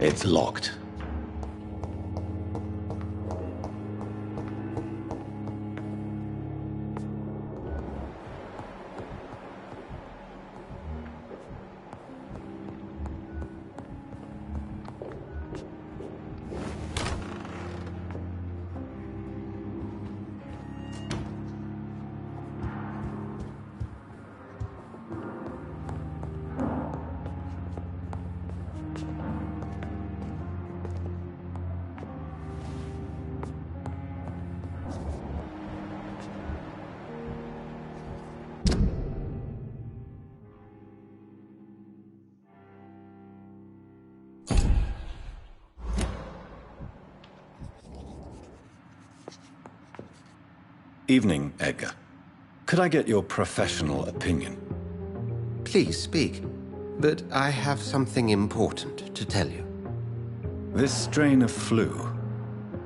It's locked. Evening, Edgar. Could I get your professional opinion? Please speak, but I have something important to tell you. This strain of flu,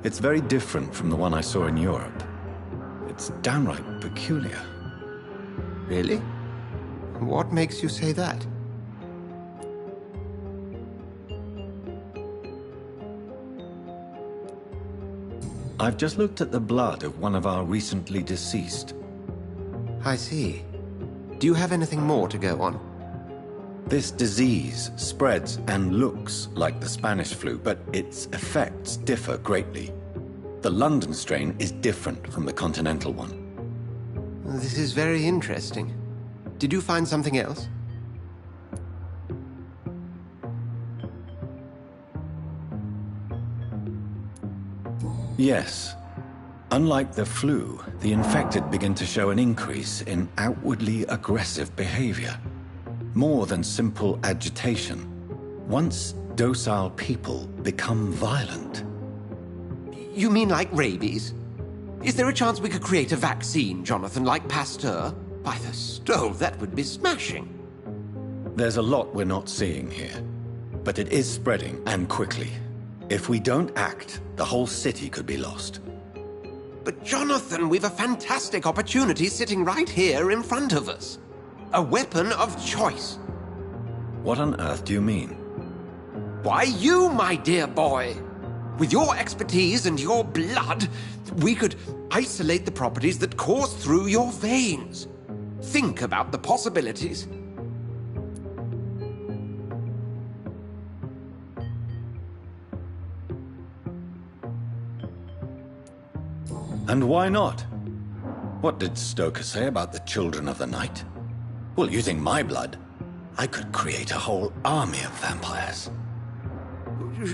it's very different from the one I saw in Europe. It's downright peculiar. Really? What makes you say that? I've just looked at the blood of one of our recently deceased. I see. Do you have anything more to go on? This disease spreads and looks like the Spanish flu, but its effects differ greatly. The London strain is different from the continental one. This is very interesting. Did you find something else? Yes. Unlike the flu, the infected begin to show an increase in outwardly aggressive behavior. More than simple agitation. Once docile people become violent. You mean like rabies? Is there a chance we could create a vaccine, Jonathan, like Pasteur? By the stove, that would be smashing. There's a lot we're not seeing here. But it is spreading, and quickly. If we don't act, the whole city could be lost. But Jonathan, we've a fantastic opportunity sitting right here in front of us. A weapon of choice. What on earth do you mean? Why, you, my dear boy. With your expertise and your blood, we could isolate the properties that course through your veins. Think about the possibilities. And why not? What did Stoker say about the Children of the Night? Well, using my blood, I could create a whole army of vampires.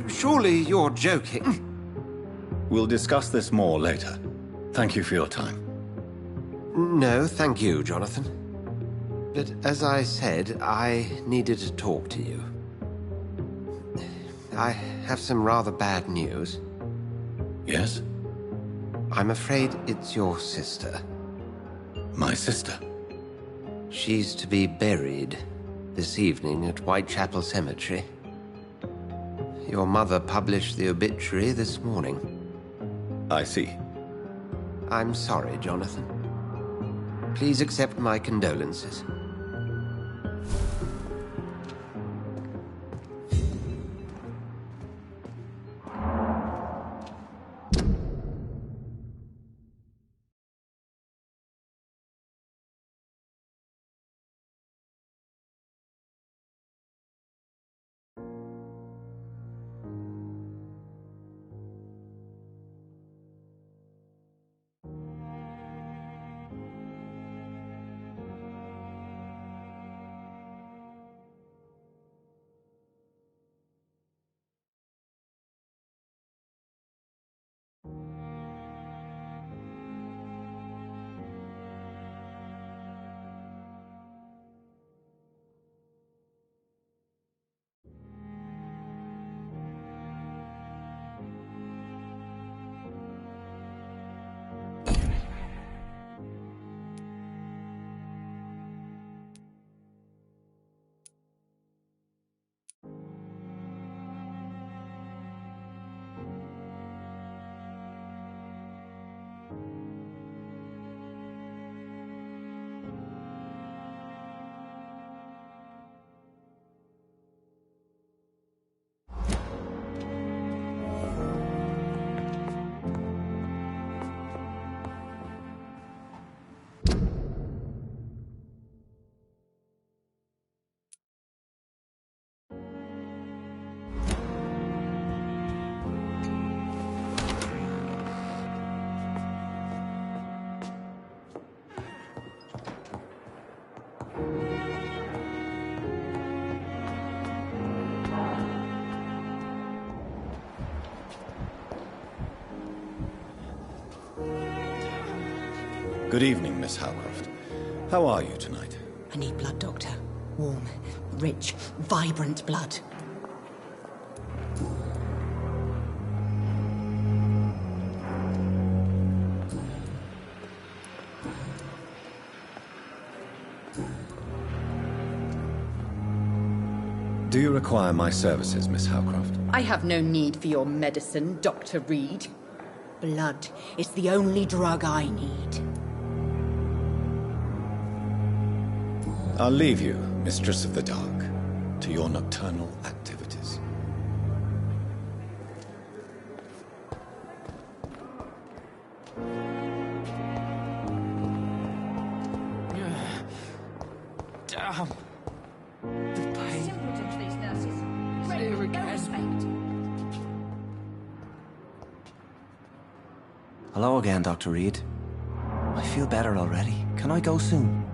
Surely you're joking. We'll discuss this more later. Thank you for your time. No, thank you, Jonathan. But as I said, I needed to talk to you. I have some rather bad news. Yes? I'm afraid it's your sister. My sister? She's to be buried this evening at Whitechapel Cemetery. Your mother published the obituary this morning. I see. I'm sorry, Jonathan. Please accept my condolences. Good evening, Miss Howcroft. How are you tonight? I need blood, Doctor. Warm, rich, vibrant blood. Do you require my services, Miss Howcroft? I have no need for your medicine, Dr. Reed. Blood is the only drug I need. I'll leave you, Mistress of the Dark, to your nocturnal activities. Damn. The pain. Simpletons, these nurses. Really, no respect. Hello again, Dr. Reed. I feel better already. Can I go soon?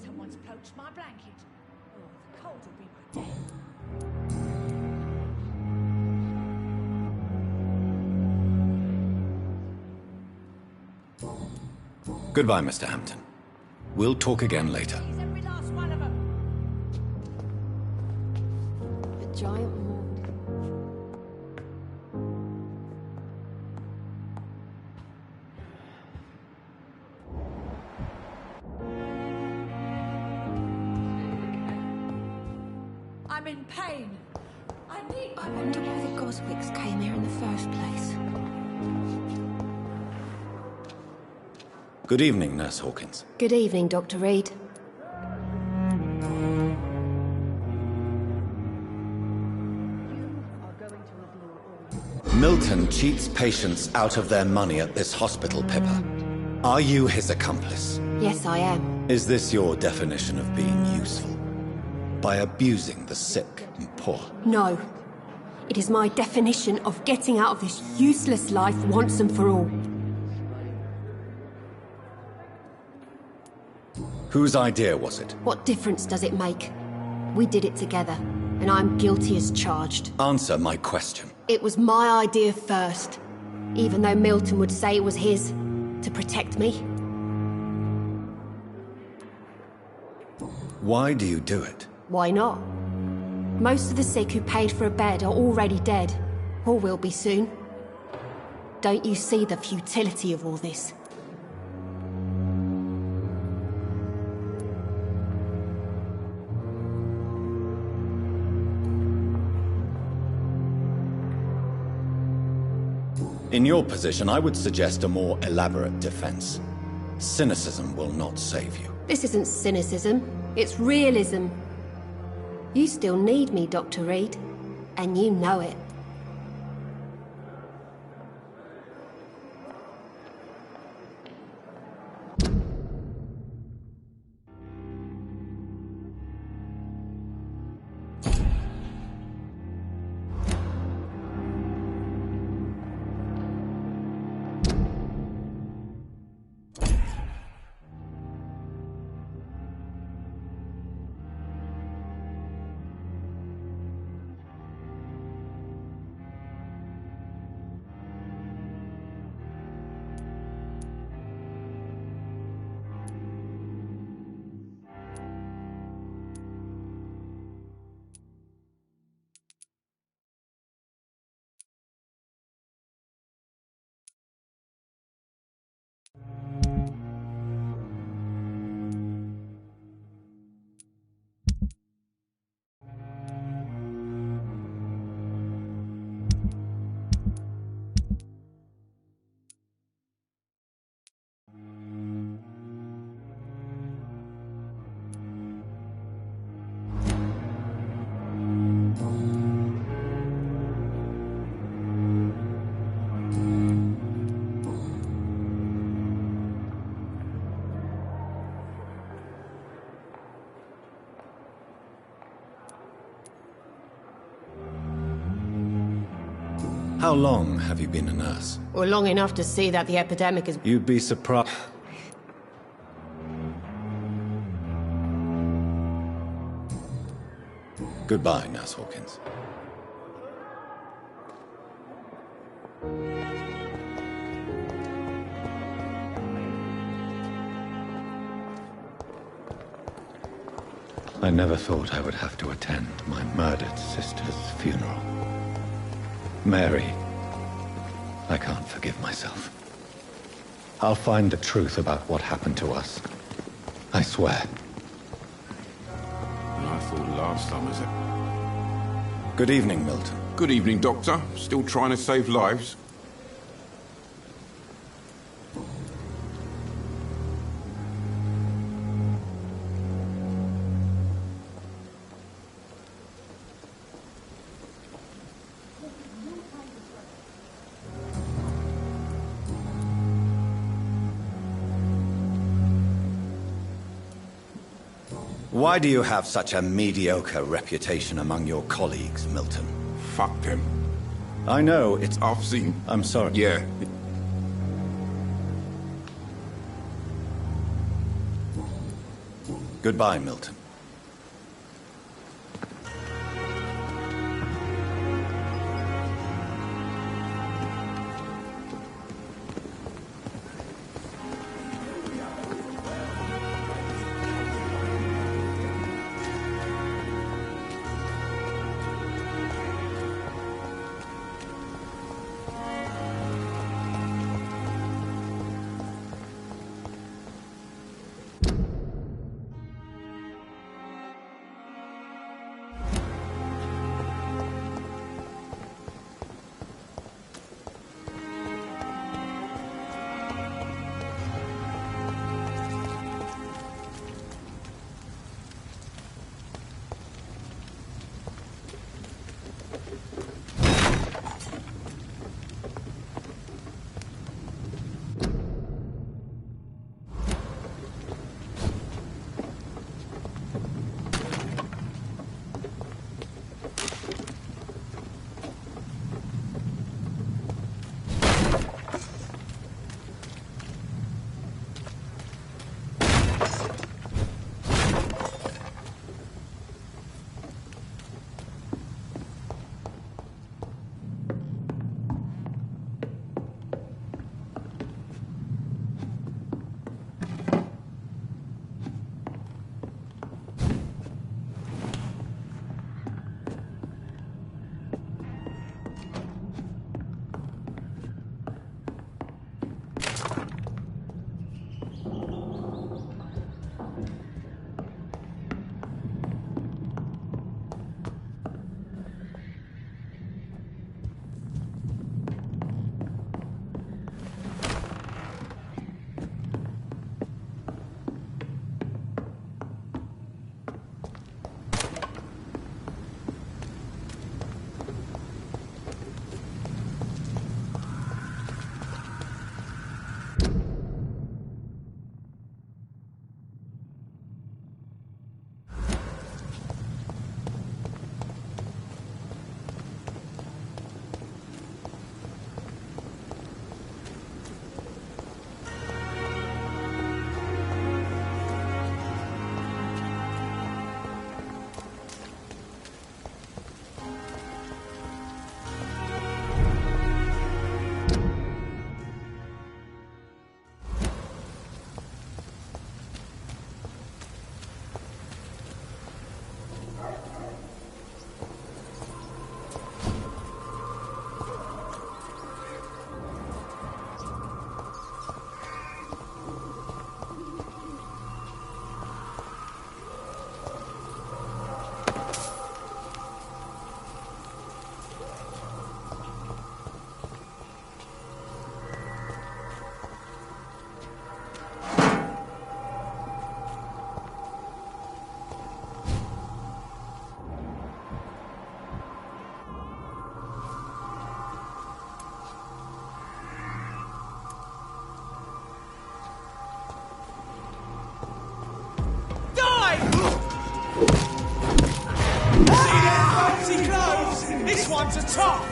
Someone's poached my blanket. Oh, the cold will be my death. Goodbye, Mr. Hampton. We'll talk again later. He's every last one of them. A giant mold. I'm in pain. I need my I wonder why the Goswicks came here in the first place. Good evening, Nurse Hawkins. Good evening, Dr. Reed. Milton cheats patients out of their money at this hospital, Pippa. Are you his accomplice? Yes, I am. Is this your definition of being useful? By abusing the sick and poor? No. It is my definition of getting out of this useless life once and for all. Whose idea was it? What difference does it make? We did it together, and I'm guilty as charged. Answer my question. It was my idea first, even though Milton would say it was his, to protect me. Why do you do it? Why not? Most of the sick who paid for a bed are already dead, or will be soon. Don't you see the futility of all this? In your position, I would suggest a more elaborate defense. Cynicism will not save you. This isn't cynicism, it's realism. You still need me, Dr. Reed, and you know it. How long have you been a nurse? Well, long enough to see that the epidemic is... You'd be surprised. Goodbye, Nurse Hawkins. I never thought I would have to attend my murdered sister's funeral. Mary, I can't forgive myself. I'll find the truth about what happened to us. I swear. I thought last time was a... Good evening, Milton. Good evening, Doctor. Still trying to save lives? Why do you have such a mediocre reputation among your colleagues, Milton? Fuck them. I know, it's... I've seen... I'm sorry. Yeah. Goodbye, Milton. This one's a top!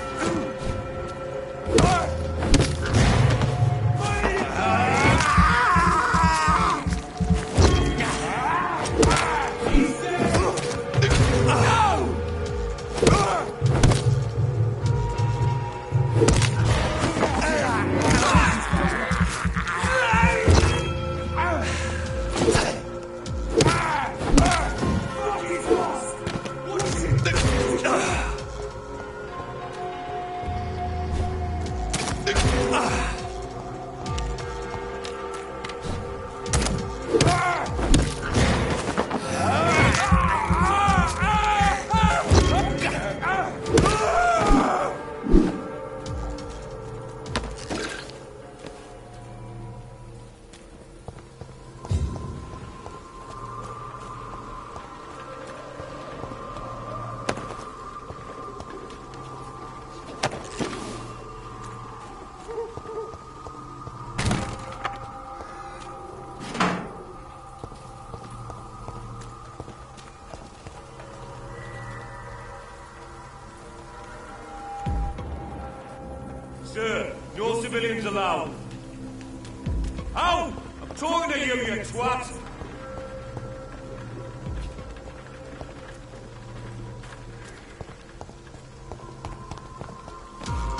No civilians allowed. How? I'm talking to you, you twat!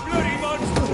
Bloody monster!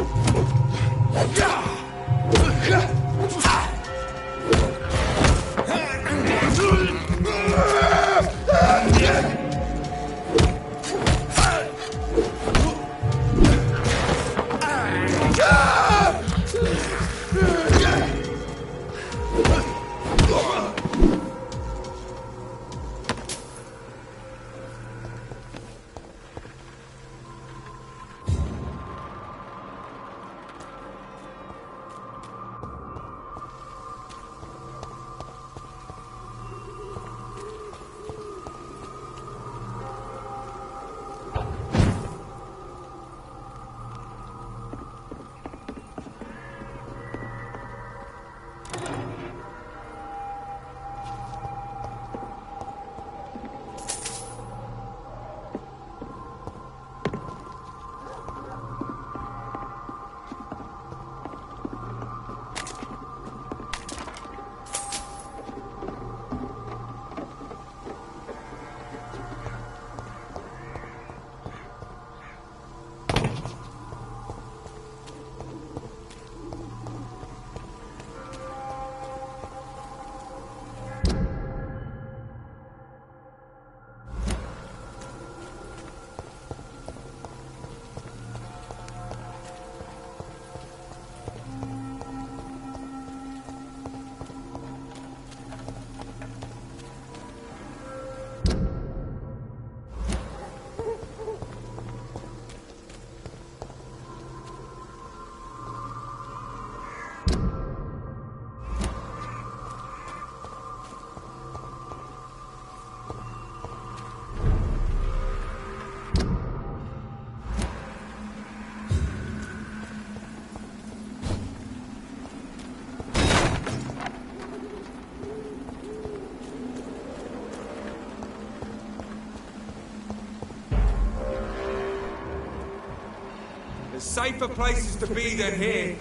Safer places to be than here.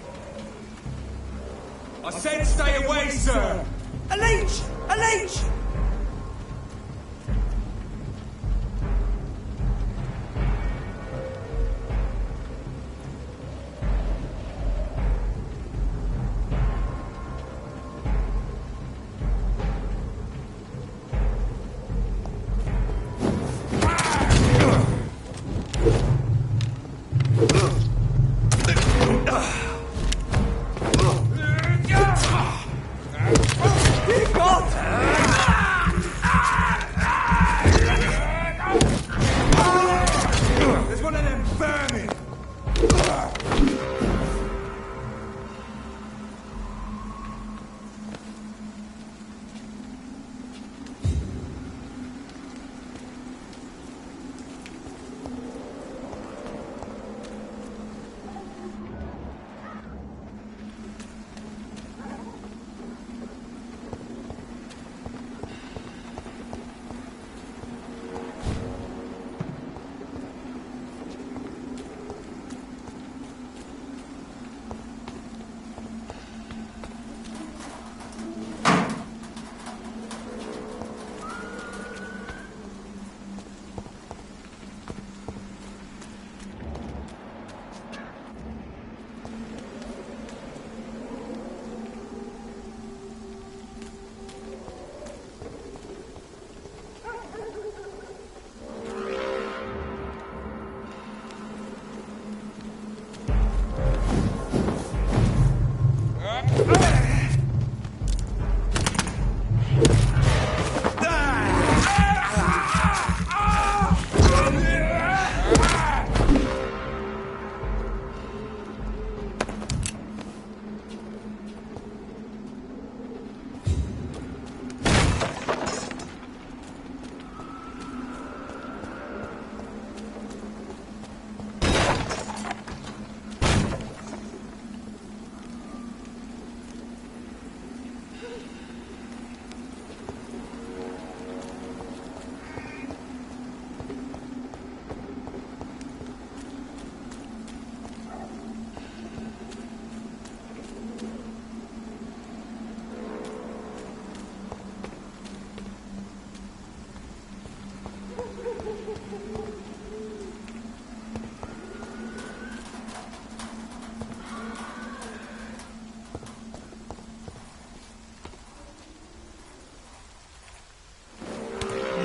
I said stay away, sir! A leech! A leech! God!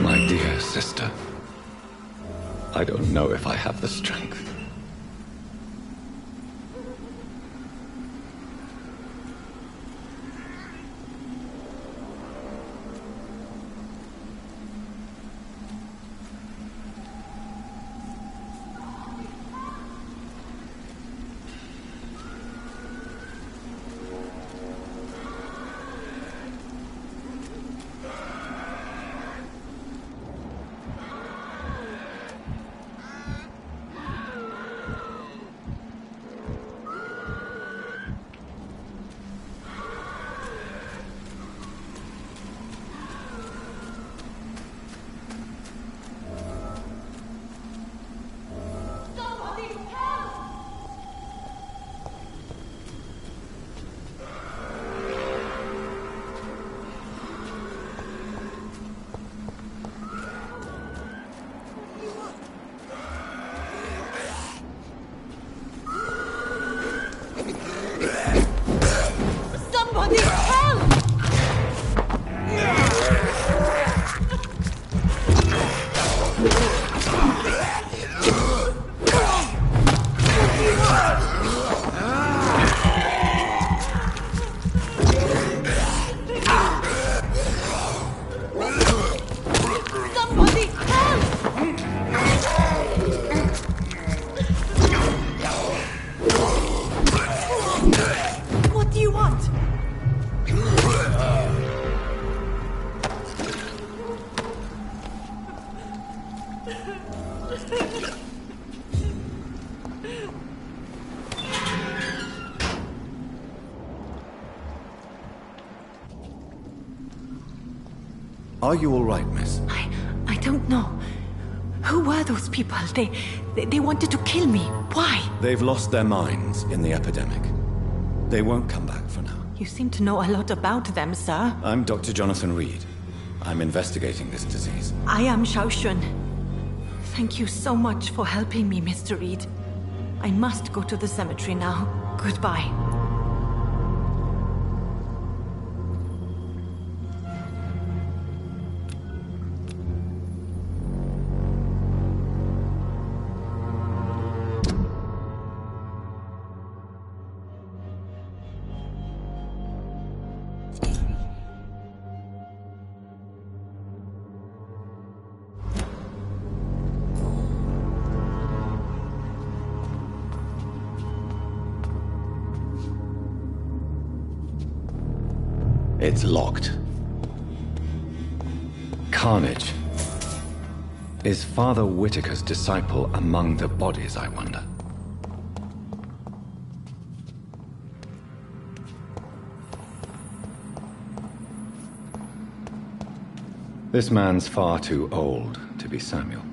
My dear sister, I don't know if I have the strength. Are you all right, miss? I don't know. Who were those people? They wanted to kill me. Why? They've lost their minds in the epidemic. They won't come back for now. You seem to know a lot about them, sir. I'm Dr. Jonathan Reed. I'm investigating this disease. I am Xiaoxun. Thank you so much for helping me, Mr. Reed. I must go to the cemetery now. Goodbye. It's locked. Carnage. Is Father Whitaker's disciple among the bodies, I wonder? This man's far too old to be Samuel.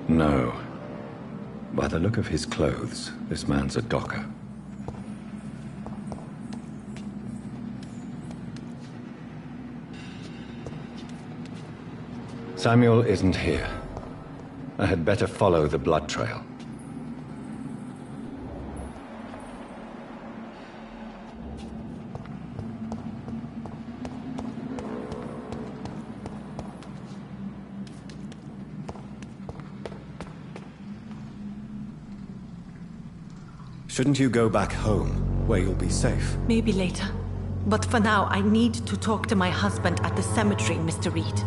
No. By the look of his clothes, this man's a docker. Samuel isn't here. I had better follow the blood trail. Shouldn't you go back home, where you'll be safe? Maybe later. But for now, I need to talk to my husband at the cemetery, Mr. Reed.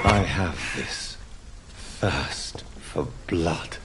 I have this thirst for blood.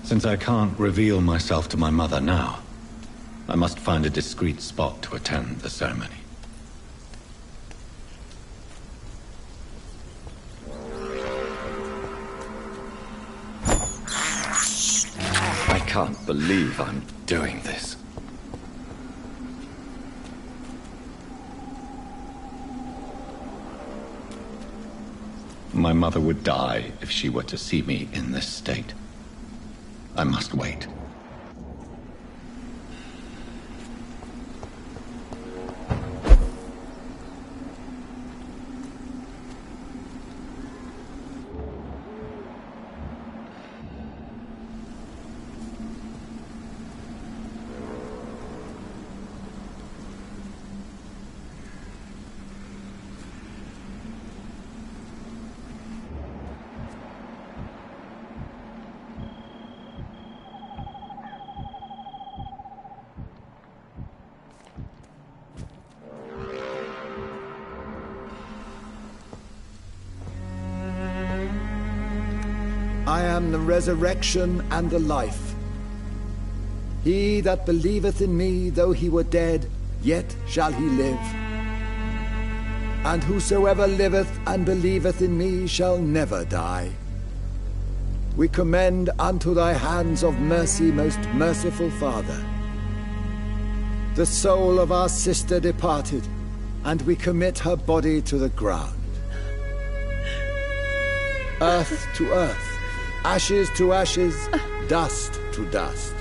Since I can't reveal myself to my mother now, I must find a discreet spot to attend the ceremony. I can't believe I'm doing this. My mother would die if she were to see me in this state. I must wait. I am the resurrection and the life. He that believeth in me, though he were dead, yet shall he live. And whosoever liveth and believeth in me shall never die. We commend unto thy hands of mercy, most merciful Father, the soul of our sister departed, and we commit her body to the ground. Earth to earth, ashes to ashes, dust to dust.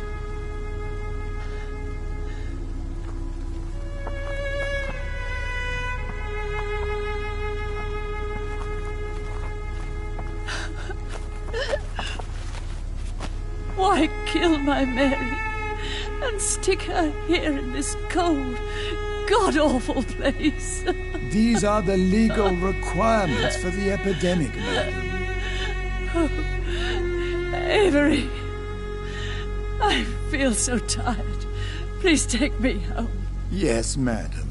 Why kill my Mary and stick her here in this cold, god-awful place? These are the legal requirements for the epidemic, madam. Oh, Avery, I feel so tired. Please take me home. Yes, madam.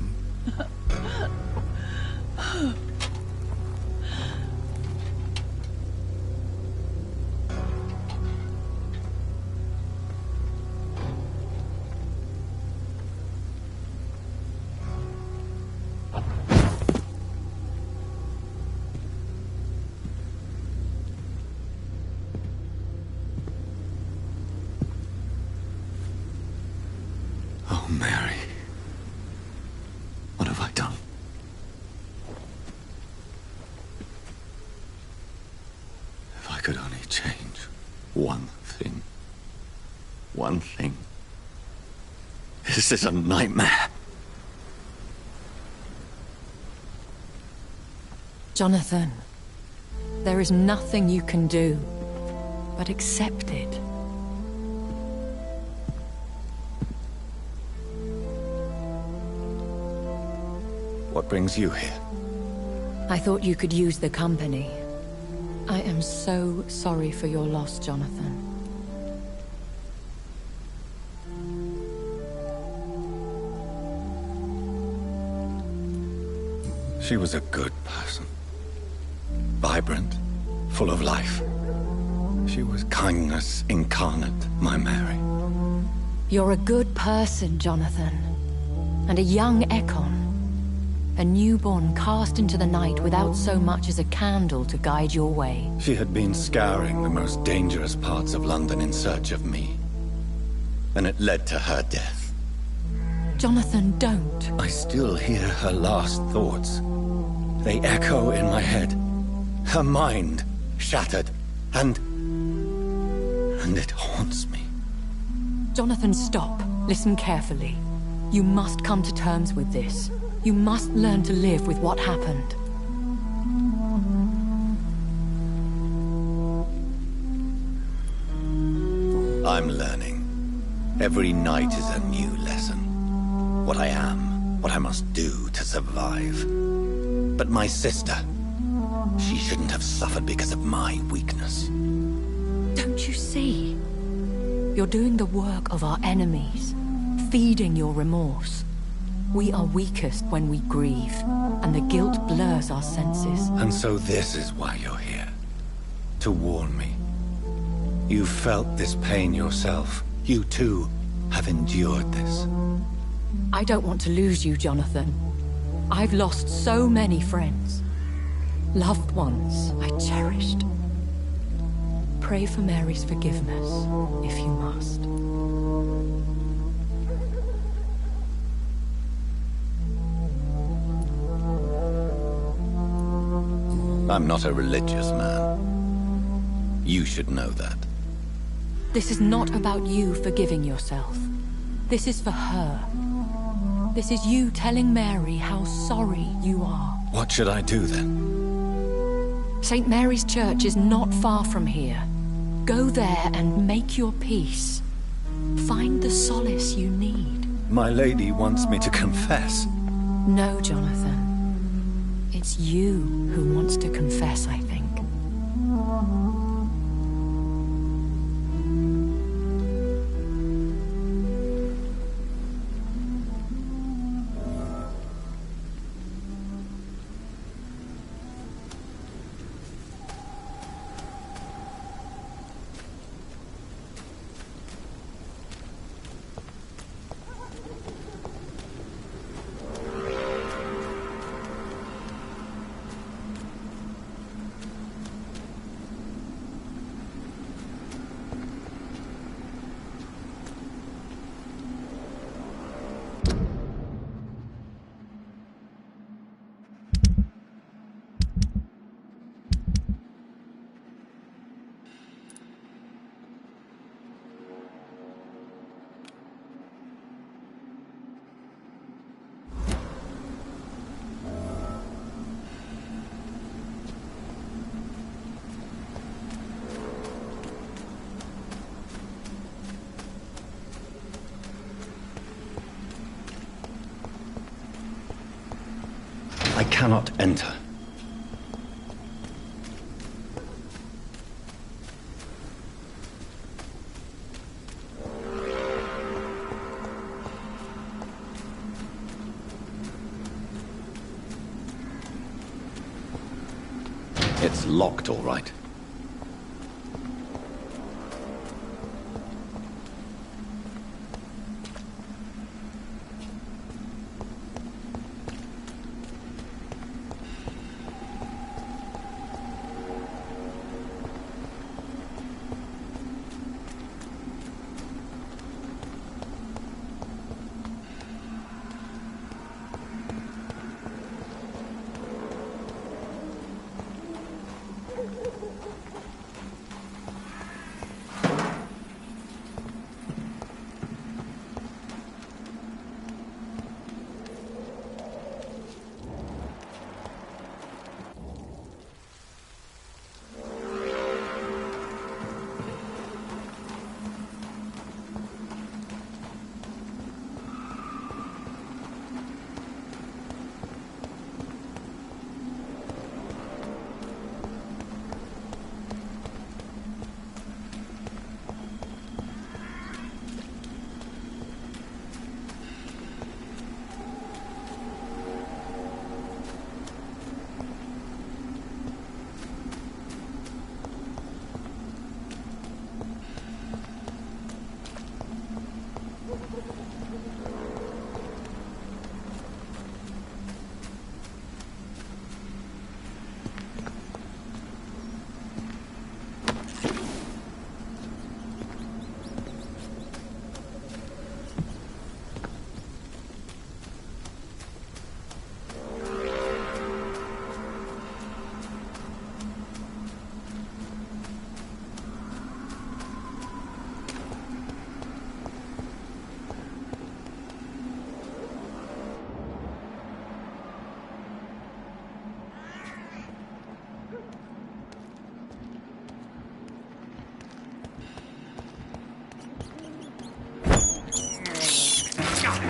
Oh, Mary. What have I done? If I could only change one thing. One thing. This is a nightmare. Jonathan, there is nothing you can do but accept it. What brings you here? I thought you could use the company. I am so sorry for your loss, Jonathan. She was a good person. Vibrant, full of life. She was kindness incarnate, my Mary. You're a good person, Jonathan. And a young Ekon. A newborn cast into the night without so much as a candle to guide your way. She had been scouring the most dangerous parts of London in search of me. And it led to her death. Jonathan, don't. I still hear her last thoughts. They echo in my head. Her mind shattered, and it haunts me. Jonathan, stop. Listen carefully. You must come to terms with this. You must learn to live with what happened. I'm learning. Every night is a new lesson. What I am, what I must do to survive. But my sister, she shouldn't have suffered because of my weakness. Don't you see? You're doing the work of our enemies, feeding your remorse. We are weakest when we grieve, and the guilt blurs our senses. And so this is why you're here. To warn me. You felt this pain yourself. You too have endured this. I don't want to lose you, Jonathan. I've lost so many friends. Loved ones I cherished. Pray for Mary's forgiveness, if you must. I'm not a religious man. You should know that. This is not about you forgiving yourself. This is for her. This is you telling Mary how sorry you are. What should I do then? St. Mary's Church is not far from here. Go there and make your peace. Find the solace you need. My lady wants me to confess. No, Jonathan. It's you who wants to confess, I think. cannot enter. It's locked, all right.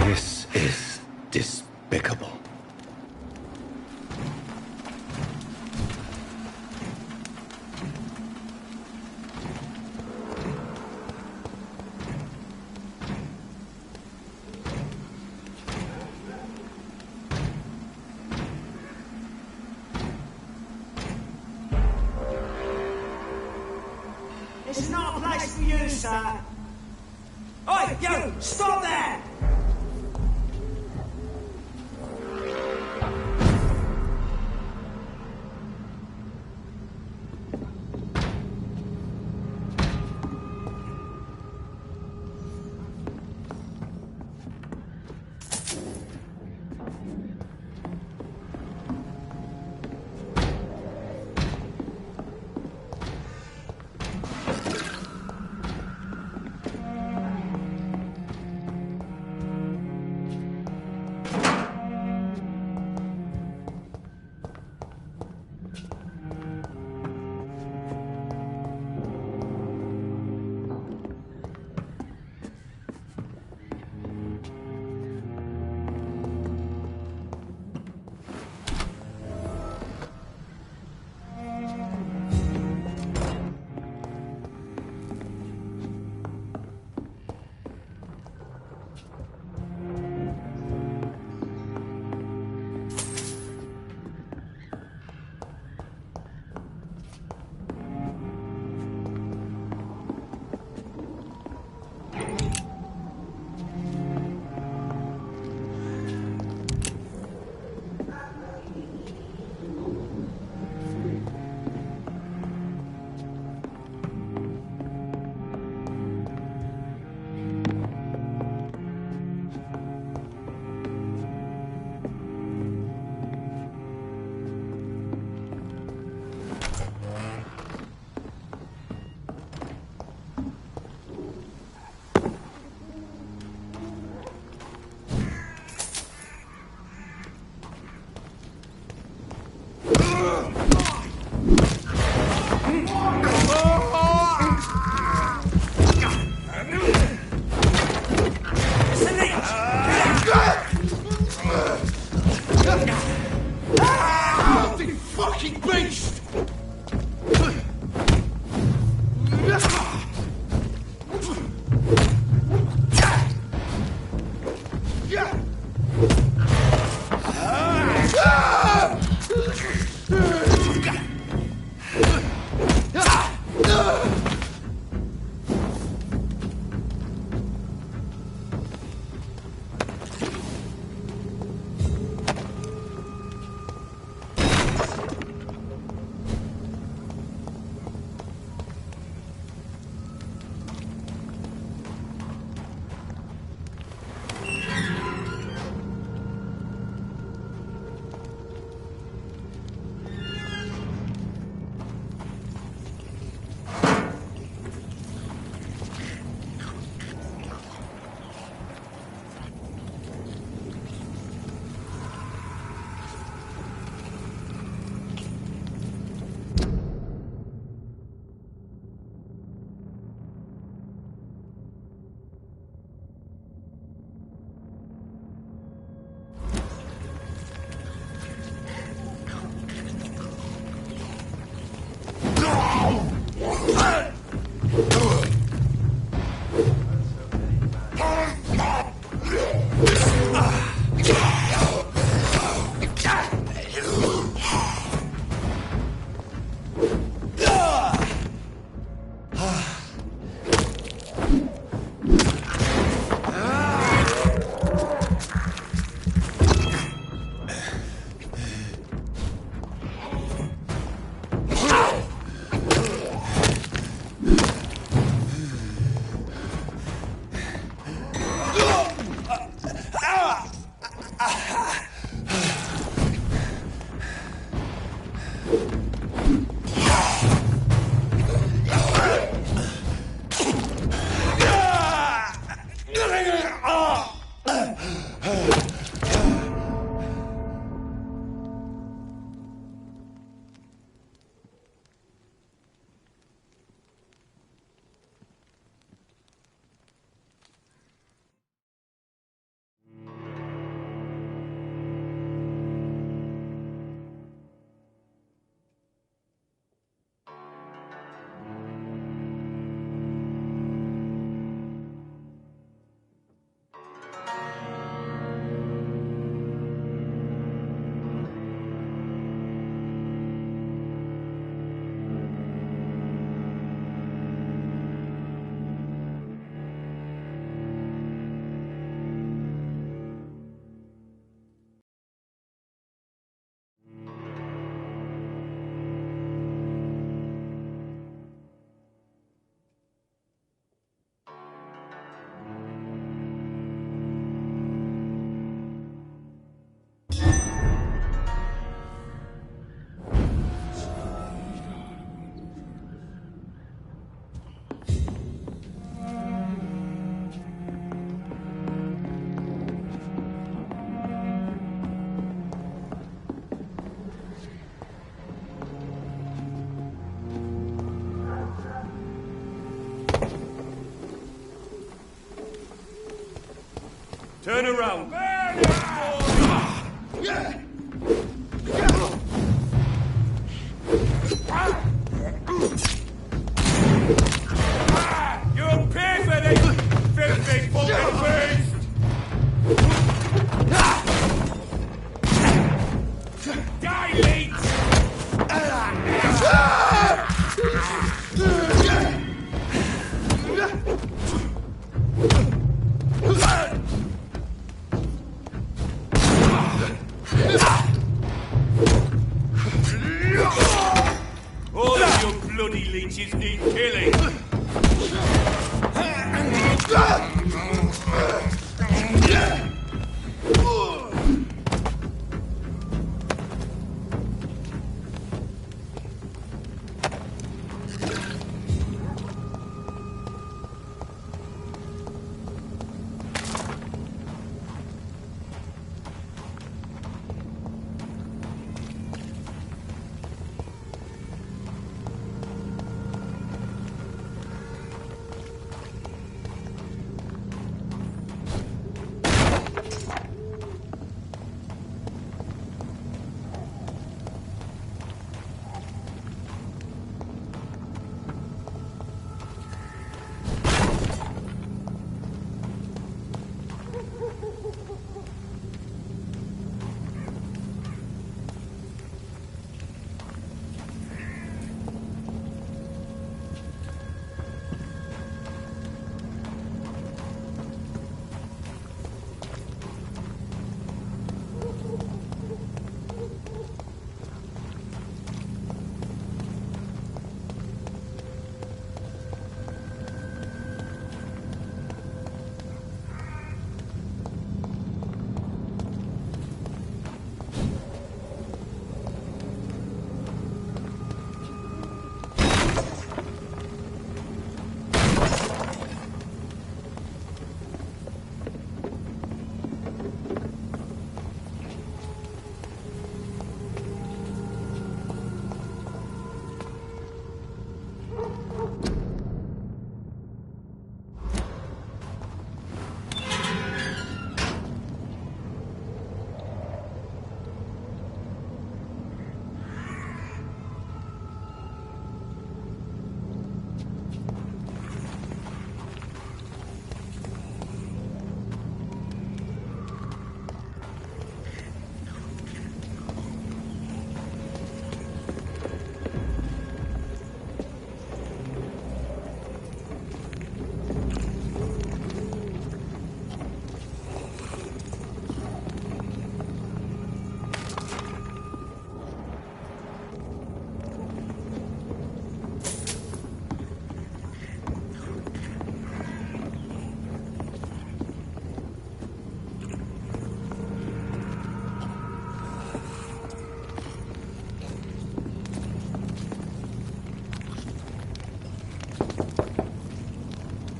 This is despicable. This is not a place for you, sir. Oi, you! Stop there! Turn around. You'll pay for this, filthy fucking beast! Die, leech! All of you bloody leeches need killing!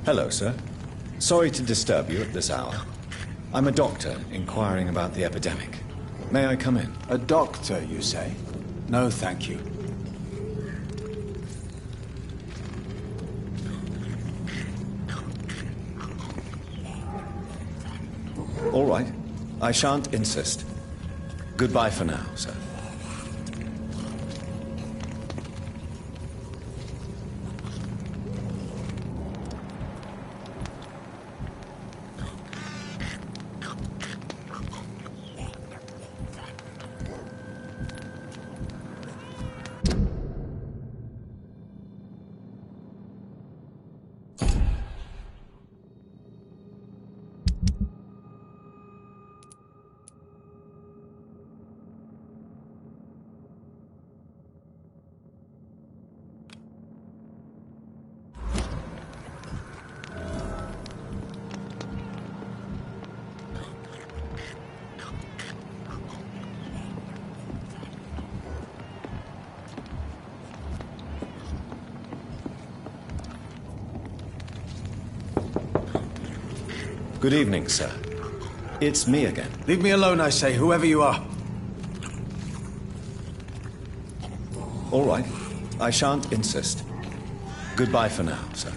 Hello, sir. Sorry to disturb you at this hour. I'm a doctor inquiring about the epidemic. May I come in? A doctor, you say? No, thank you. All right. I shan't insist. Goodbye for now, sir. Good evening, sir. It's me again. Leave me alone, I say, whoever you are. All right. I shan't insist. Goodbye for now, sir.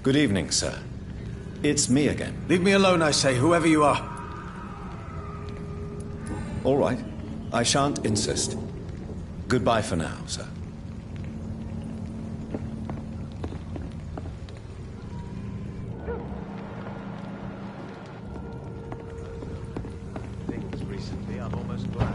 Good evening, sir. It's me again. Leave me alone, I say, whoever you are. All right. I shan't insist. Goodbye for now, sir. Recently, I'm almost glad.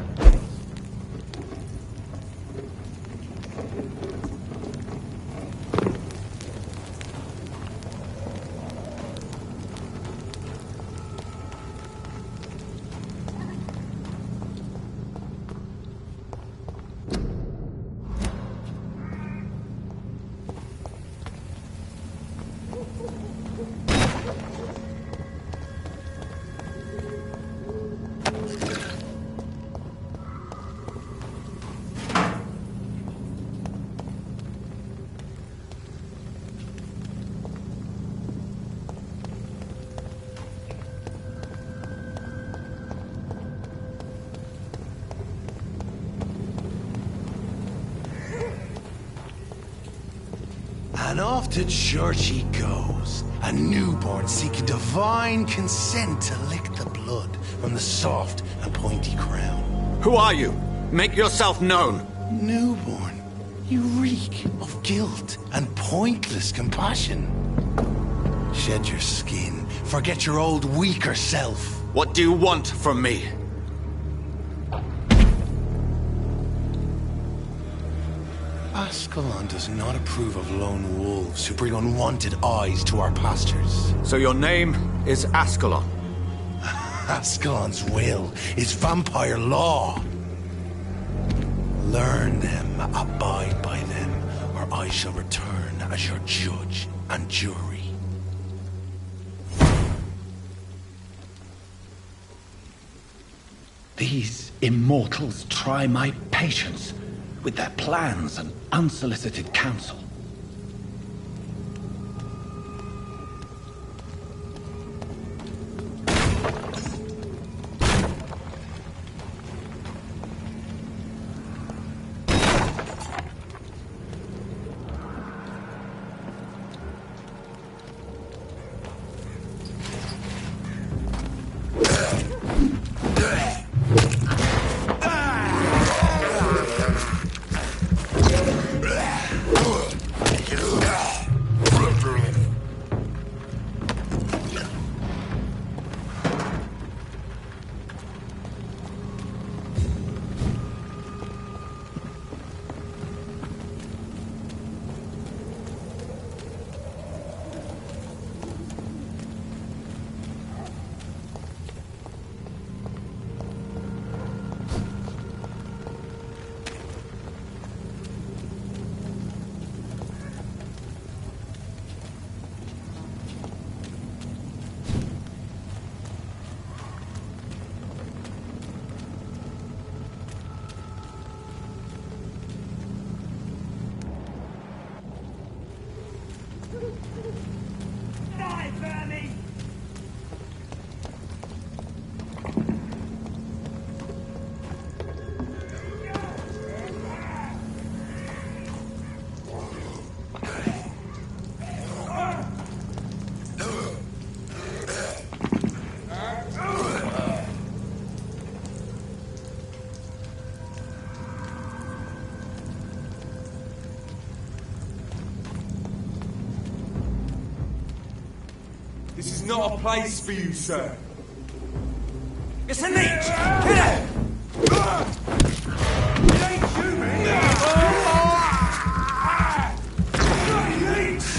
And off to church he goes, a newborn seeking divine consent to lick the blood from the soft and pointy crown. Who are you? Make yourself known. Newborn, you reek of guilt and pointless compassion. Shed your skin, forget your old weaker self. What do you want from me? Ascalon does not approve of lone wolves who bring unwanted eyes to our pastures. So your name is Ascalon? Ascalon's will is vampire law. Learn them, abide by them, or I shall return as your judge and jury. These immortals try my patience with their plans and unsolicited counsel. This is not a place for you, sir. It's a leech! Hit it! It ain't human! Bloody leech!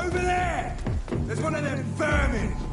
Over there! There's one of them vermin!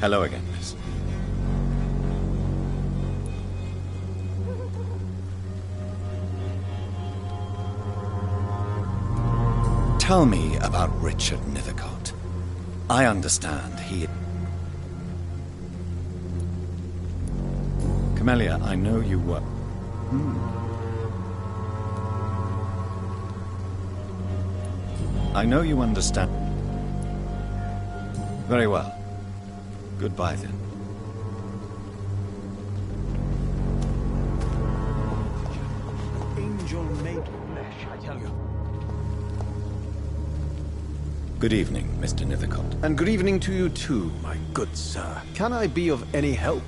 Hello again, miss. Tell me about Richard Nithercott. I understand he... Camellia, I know you were... I know you understand. Very well. Goodbye, then. Angel made flesh, I tell you. Good evening, Mr. Nithercott. And good evening to you too, my good sir. Can I be of any help?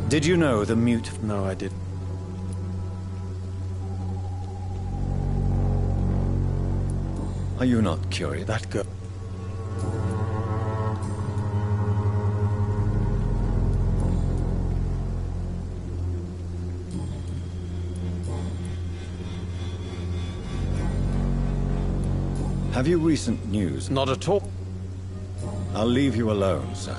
Did you know the mute... No, I didn't. Are you not curious? That girl... Have you recent news? Not at all. I'll leave you alone, sir.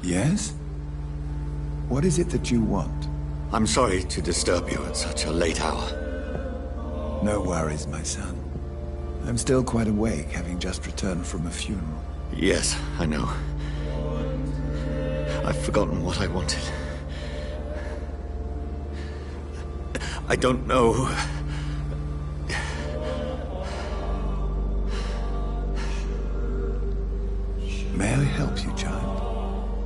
Yes? What is it that you want? I'm sorry to disturb you at such a late hour. No worries, my son. I'm still quite awake, having just returned from a funeral. Yes, I know. I've forgotten what I wanted. I don't know. May I help you, child?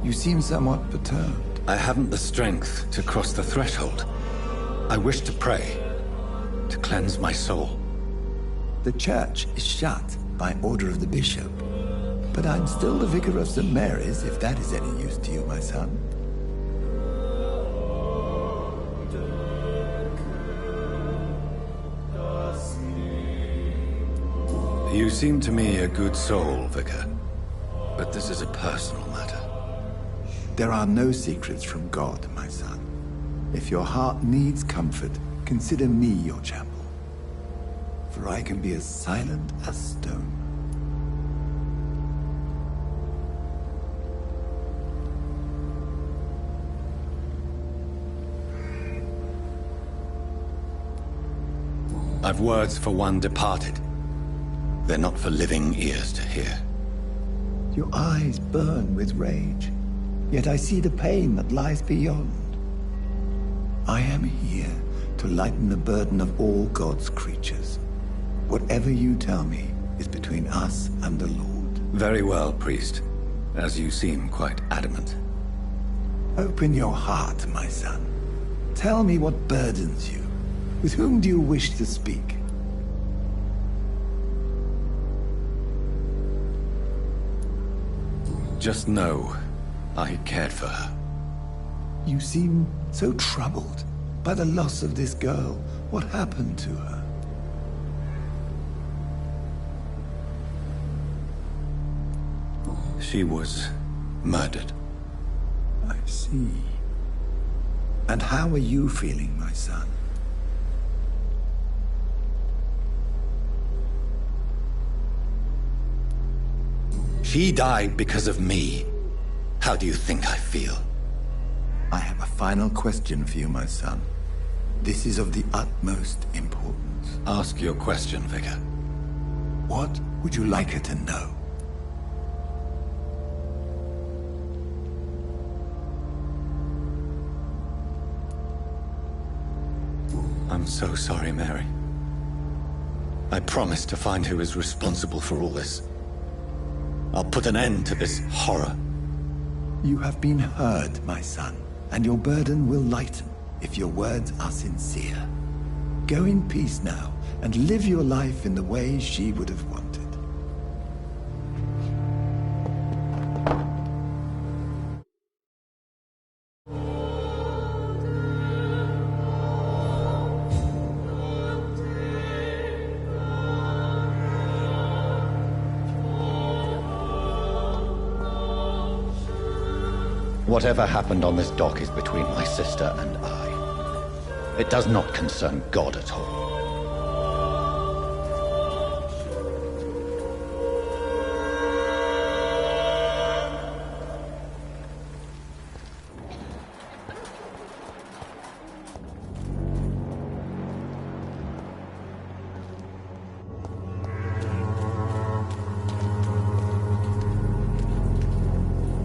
You seem somewhat perturbed. I haven't the strength to cross the threshold. I wish to pray, to cleanse my soul. The church is shut by order of the bishop. But I'm still the vicar of St. Mary's, if that is any use to you, my son. You seem to me a good soul, Vicar. But this is a personal matter. There are no secrets from God, my son. If your heart needs comfort, consider me your chapel. For I can be as silent as stone. I've words for one departed. They're not for living ears to hear. Your eyes burn with rage, yet I see the pain that lies beyond. I am here to lighten the burden of all God's creatures. Whatever you tell me is between us and the Lord. Very well, priest, as you seem quite adamant. Open your heart, my son. Tell me what burdens you. With whom do you wish to speak? Just know, I cared for her. You seem so troubled by the loss of this girl. What happened to her? She was murdered. I see. And how are you feeling, my son? She died because of me. How do you think I feel? I have a final question for you, my son. This is of the utmost importance. Ask your question, Vicar. What would you like her to know? I'm so sorry, Mary. I promise to find who is responsible for all this. I'll put an end to this horror. You have been heard, my son, and your burden will lighten if your words are sincere. Go in peace now, and live your life in the way she would have wanted. Whatever happened on this dock is between my sister and I. It does not concern God at all.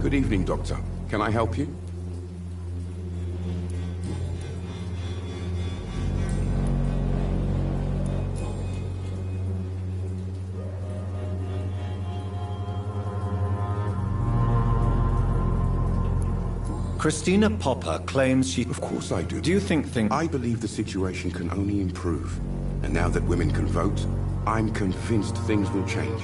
Good evening, Doctor. Can I help you? Christina Popper claims she... Of course I do. Do you think I believe the situation can only improve. And now that women can vote, I'm convinced things will change.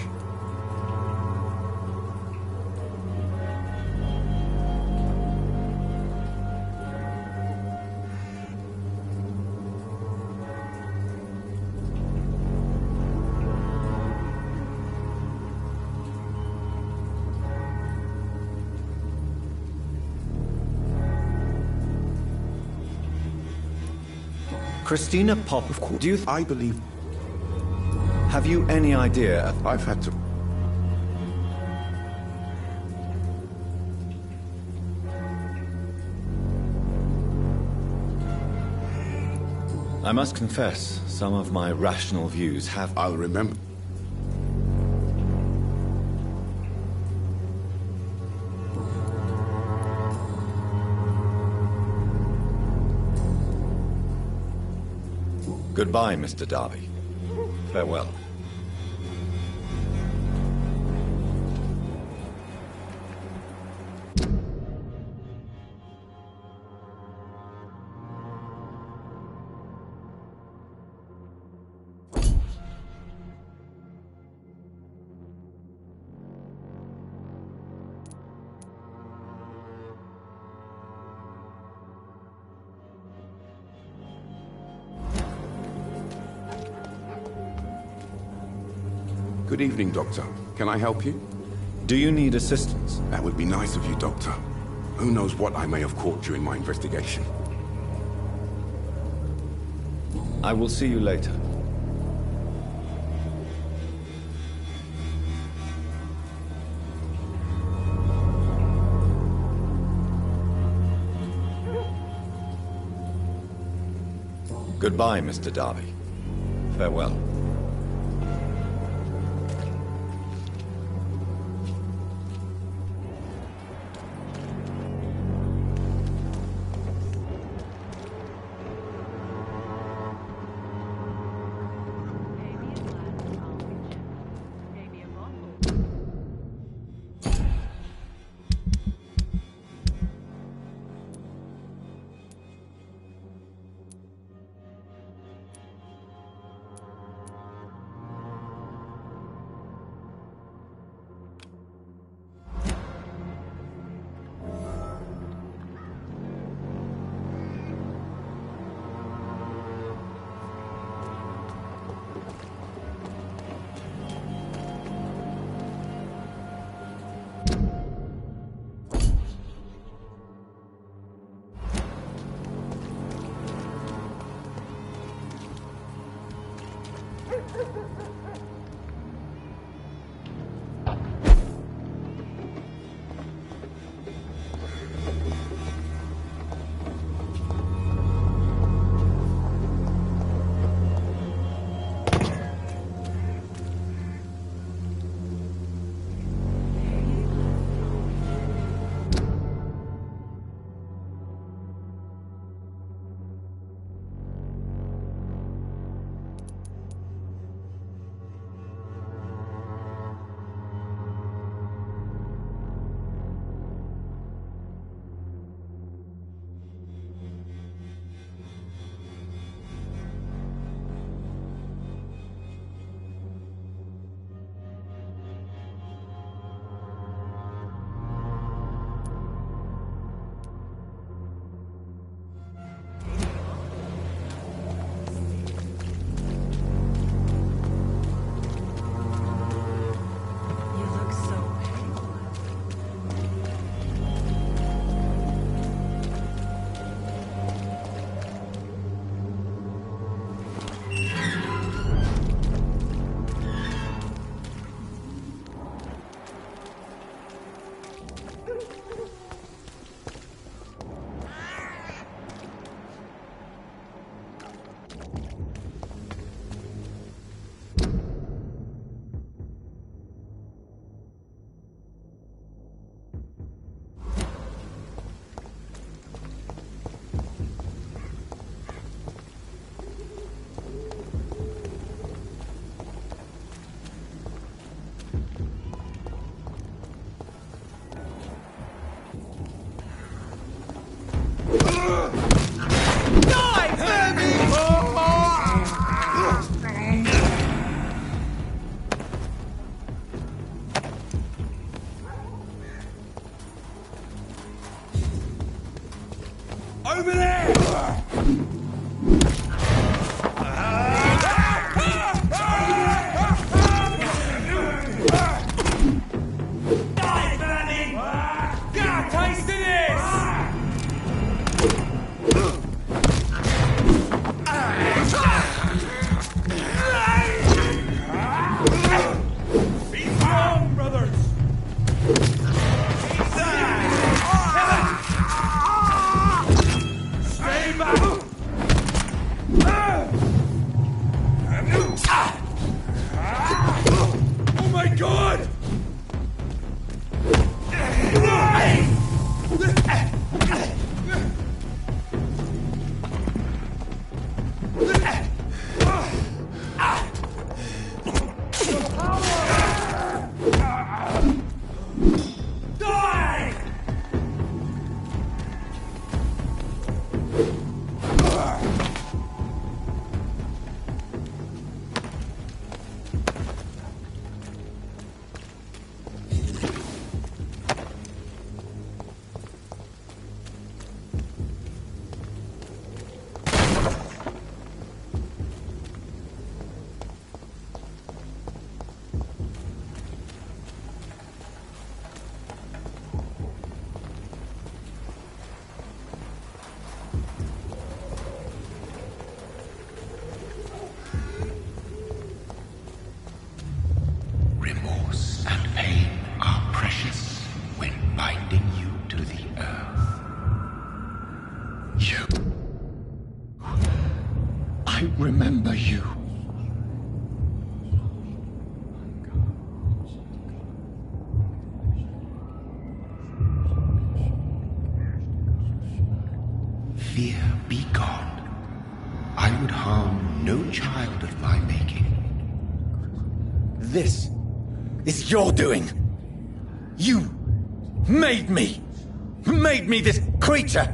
Christina Popper... Of course. Do you... I believe... Have you any idea... I've had to... I must confess, some of my rational views have... I'll remember... Goodbye, Mr. Darby. Farewell. Good evening, Doctor. Can I help you? Do you need assistance? That would be nice of you, Doctor. Who knows what I may have caught during my investigation. I will see you later. Goodbye, Mr. Darby. Farewell. remember you. Fear, be gone. I would harm no child of my making. This is your doing. You made me this creature.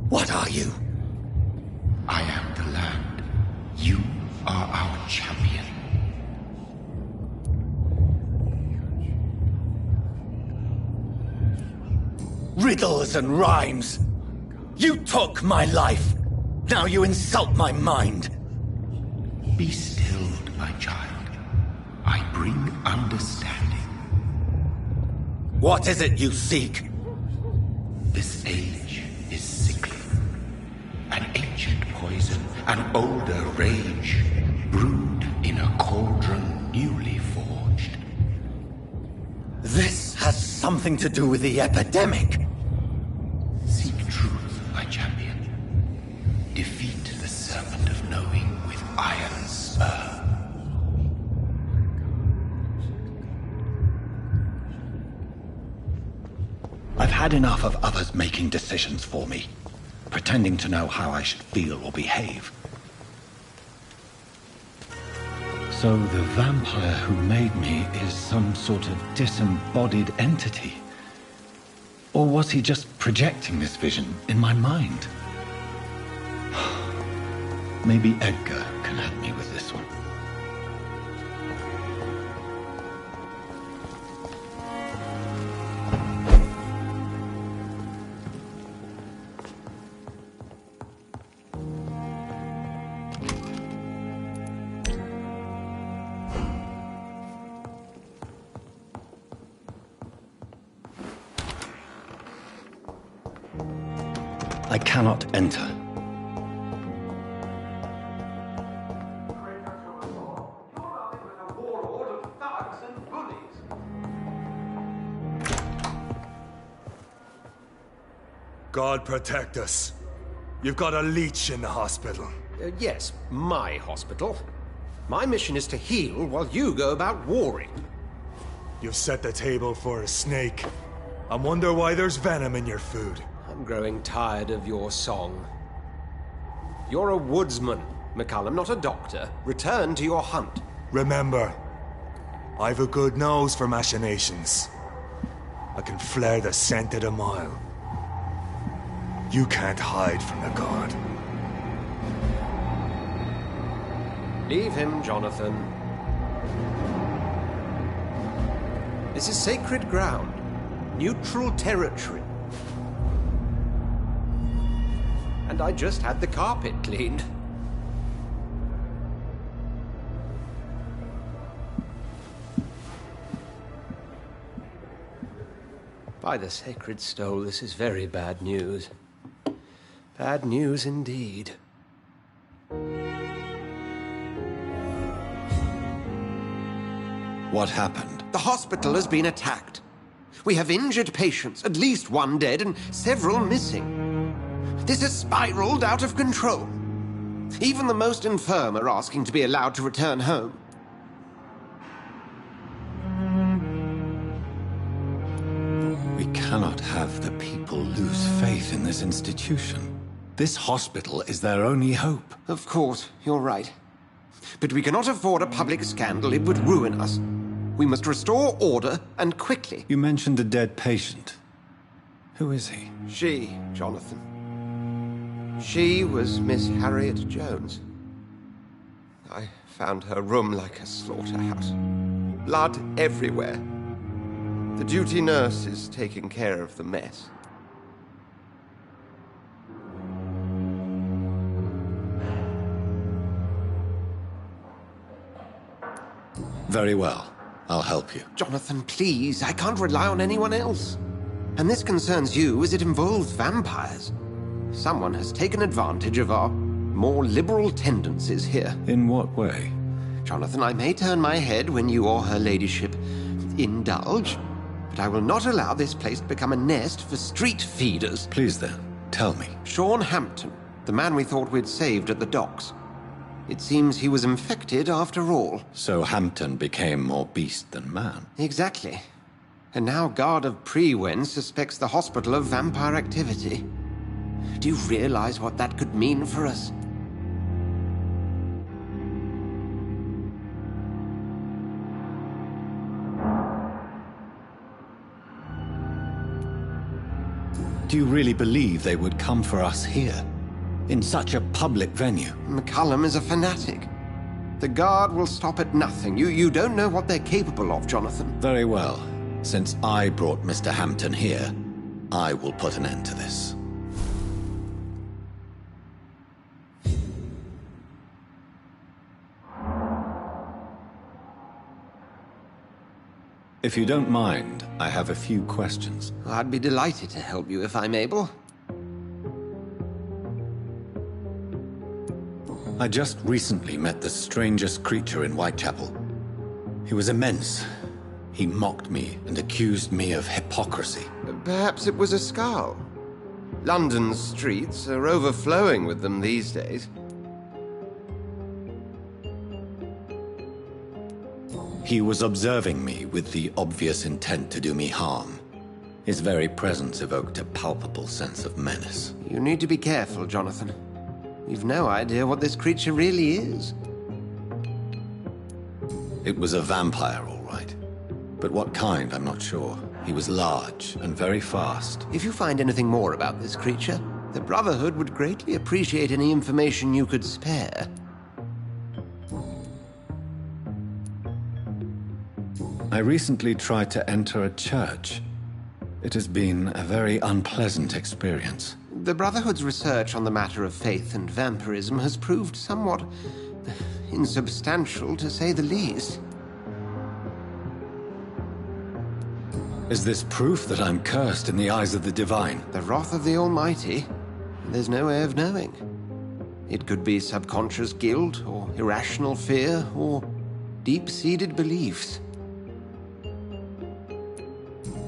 What are you? I am the land. You are our champion. Riddles and rhymes. You took my life. Now you insult my mind. Be stilled, my child. I bring understanding. What is it you seek? This age is sickly. An ancient poison, an older rage, brewed nothing to do with the epidemic. Seek truth, my champion. Defeat the Serpent of Knowing with Iron Spur. I've had enough of others making decisions for me, pretending to know how I should feel or behave. So the vampire who made me is some sort of disembodied entity? Or was he just projecting this vision in my mind? Maybe Edgar can help me with this one. I cannot enter. God protect us. You've got a leech in the hospital. Yes, my hospital. My mission is to heal while you go about warring. You've set the table for a snake. I wonder why there's venom in your food. I'm growing tired of your song. You're a woodsman, McCullum, not a doctor. Return to your hunt. Remember, I've a good nose for machinations. I can flare the scent at a mile. You can't hide from the god. Leave him, Jonathan. This is sacred ground. Neutral territory. And I just had the carpet cleaned. By the sacred stole, this is very bad news. Bad news indeed. What happened? The hospital has been attacked. We have injured patients, at least one dead and several missing. This has spiraled out of control. Even the most infirm are asking to be allowed to return home. We cannot have the people lose faith in this institution. This hospital is their only hope. Of course, you're right. But we cannot afford a public scandal. It would ruin us. We must restore order, and quickly. You mentioned a dead patient. Who is he? She, Jonathan. She was Miss Harriet Jones. I found her room like a slaughterhouse. Blood everywhere. The duty nurse is taking care of the mess. Very well. I'll help you. Jonathan, please. I can't rely on anyone else. And this concerns you as it involves vampires. Someone has taken advantage of our more liberal tendencies here. In what way? Jonathan, I may turn my head when you or her ladyship indulge, but I will not allow this place to become a nest for street feeders. Please then, tell me. Sean Hampton, the man we thought we'd saved at the docks. It seems he was infected after all. So Hampton became more beast than man. Exactly. And now Guard of Prewen suspects the hospital of vampire activity. Do you realize what that could mean for us? Do you really believe they would come for us here? In such a public venue? McCullum is a fanatic. The Guard will stop at nothing. You don't know what they're capable of, Jonathan. Very well. Since I brought Mr. Hampton here, I will put an end to this. If you don't mind, I have a few questions. I'd be delighted to help you if I'm able. I just recently met the strangest creature in Whitechapel. He was immense, He mocked me and accused me of hypocrisy. Perhaps it was a skull. London's streets are overflowing with them these days. He was observing me with the obvious intent to do me harm. His very presence evoked a palpable sense of menace. You need to be careful, Jonathan. You've no idea what this creature really is. It was a vampire, all right. But what kind, I'm not sure. He was large and very fast. If you find anything more about this creature, the Brotherhood would greatly appreciate any information you could spare. I recently tried to enter a church. It has been a very unpleasant experience. The Brotherhood's research on the matter of faith and vampirism has proved somewhat insubstantial, to say the least. Is this proof that I'm cursed in the eyes of the divine? The wrath of the Almighty? There's no way of knowing. It could be subconscious guilt, or irrational fear, or deep-seated beliefs.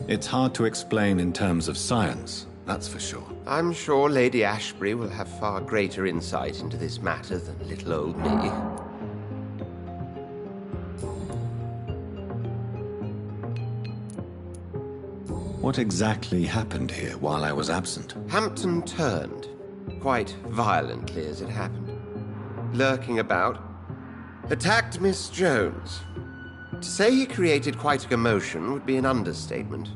It's hard to explain in terms of science, that's for sure. I'm sure Lady Ashbury will have far greater insight into this matter than little old me. What exactly happened here while I was absent? Hampton turned, quite violently as it happened. Lurking about, attacked Miss Jones. To say he created quite a commotion would be an understatement.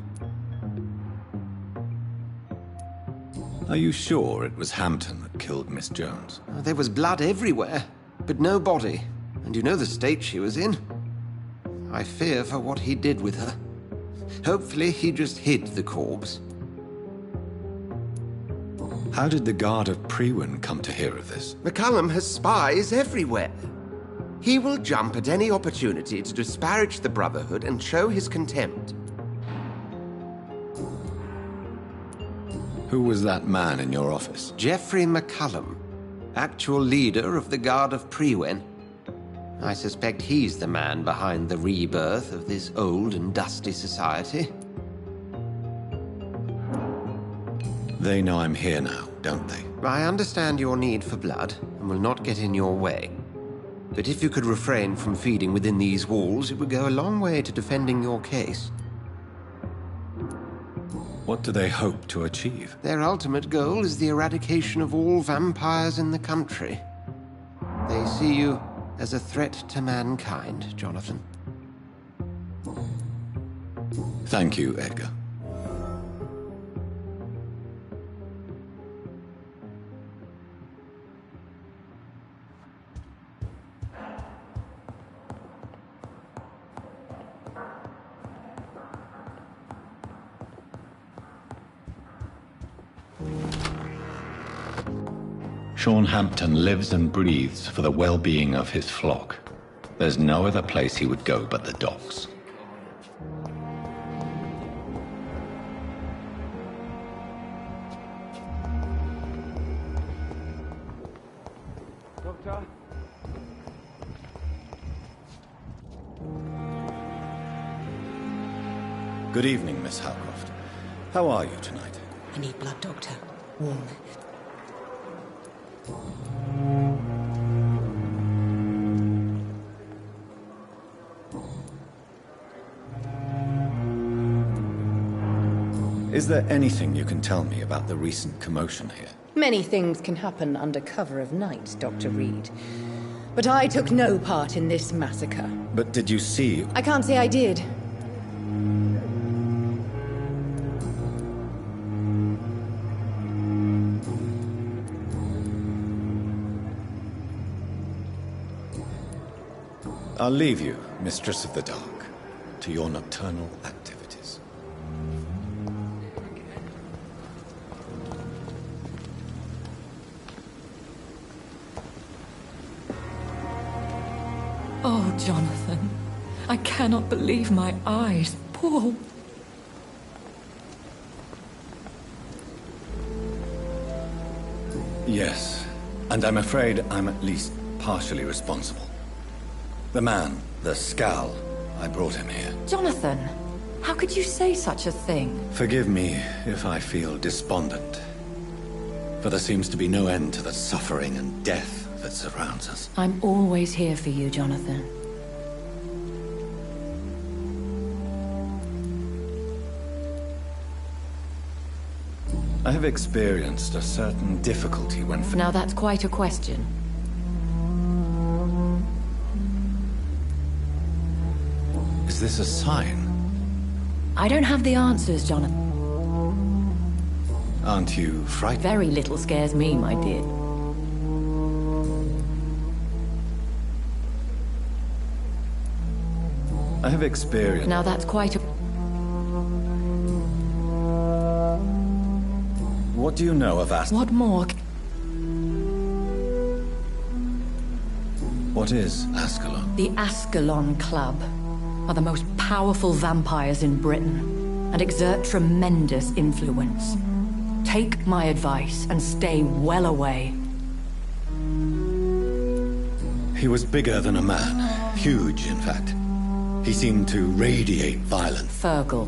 Are you sure it was Hampton that killed Miss Jones? There was blood everywhere, but no body. And you know the state she was in. I fear for what he did with her. Hopefully he just hid the corpse. How did the Guard of Priwen come to hear of this? McCullum has spies everywhere. He will jump at any opportunity to disparage the Brotherhood and show his contempt. Who was that man in your office? Geoffrey McCullum, actual leader of the Guard of Priwen. I suspect he's the man behind the rebirth of this old and dusty society. They know I'm here now, don't they? I understand your need for blood and will not get in your way. But if you could refrain from feeding within these walls, it would go a long way to defending your case. What do they hope to achieve? Their ultimate goal is the eradication of all vampires in the country. They see you as a threat to mankind, Jonathan. Thank you, Edgar. Sean Hampton lives and breathes for the well-being of his flock. There's no other place he would go but the docks. Doctor? Good evening, Miss Howcroft. How are you tonight? I need blood, Doctor. Warm. Is there anything you can tell me about the recent commotion here? Many things can happen under cover of night, Dr. Reed. But I took no part in this massacre. But did you see... I can't say I did. I'll leave you, Mistress of the Dark, to your nocturnal activities. Oh, Jonathan. I cannot believe my eyes. Paul. Yes, and I'm afraid I'm at least partially responsible. The man, the Scowl, I brought him here. Jonathan, how could you say such a thing? Forgive me if I feel despondent. For there seems to be no end to the suffering and death that surrounds us. I'm always here for you, Jonathan. I have experienced a certain difficulty when... Now that's quite a question. Is this a sign? I don't have the answers, Jonathan. Aren't you frightened? Very little scares me, my dear. I have experienced... Now that's quite a... What do you know of What more? What is Ascalon? The Ascalon Club are the most powerful vampires in Britain and exert tremendous influence. Take my advice and stay well away. He was bigger than a man. Huge, in fact. He seemed to radiate violence. Fergal,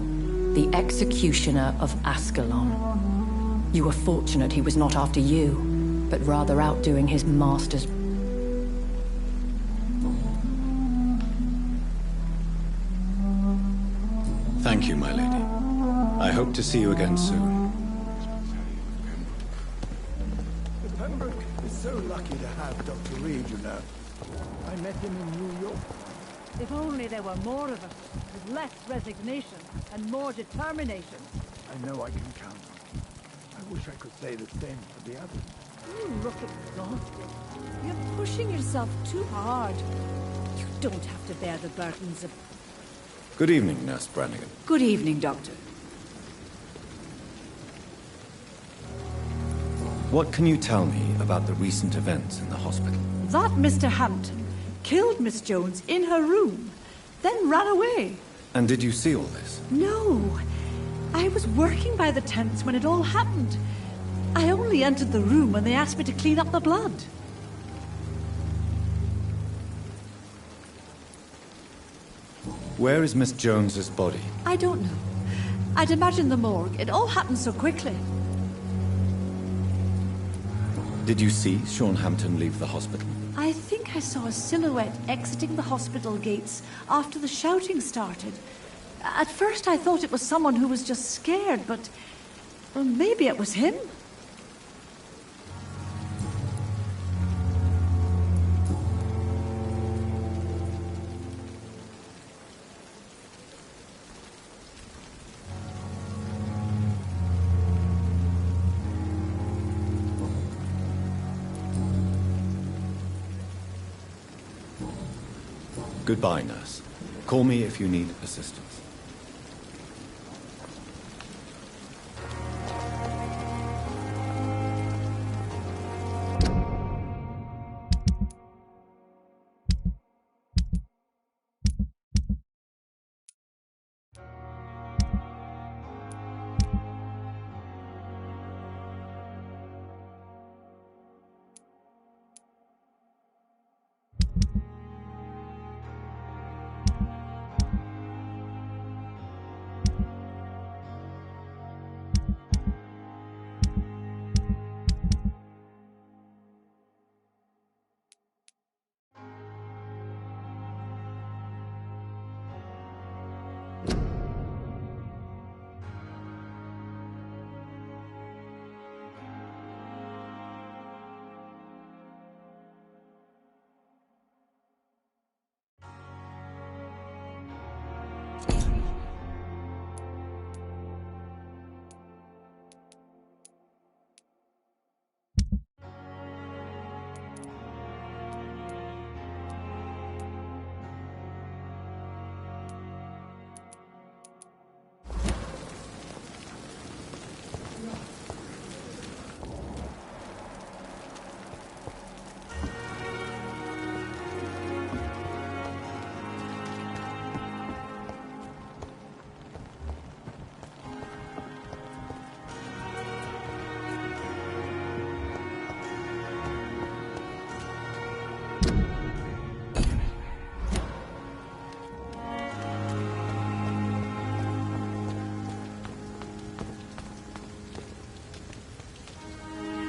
the executioner of Ascalon. You were fortunate he was not after you, but rather out doing his master's... Thank you, my lady. I hope to see you again soon. Pembroke is so lucky to have Dr. Reed, you know. I met him in New York. If only there were more of us, with less resignation and more determination. I know I can count on you. I wish I could say the same for the others. You look exhausted. You're pushing yourself too hard. You don't have to bear the burdens of... Good evening, Nurse Brannigan. Good evening, Doctor. What can you tell me about the recent events in the hospital? That Mr. Hampton killed Miss Jones in her room, then ran away. And did you see all this? No. I was working by the tents when it all happened. I only entered the room when they asked me to clean up the blood. Where is Miss Jones's body? I don't know. I'd imagine the morgue. It all happened so quickly. Did you see Sean Hampton leave the hospital? I think I saw a silhouette exiting the hospital gates after the shouting started. At first I thought it was someone who was just scared, but... well, maybe it was him. Goodbye, nurse. Call me if you need assistance.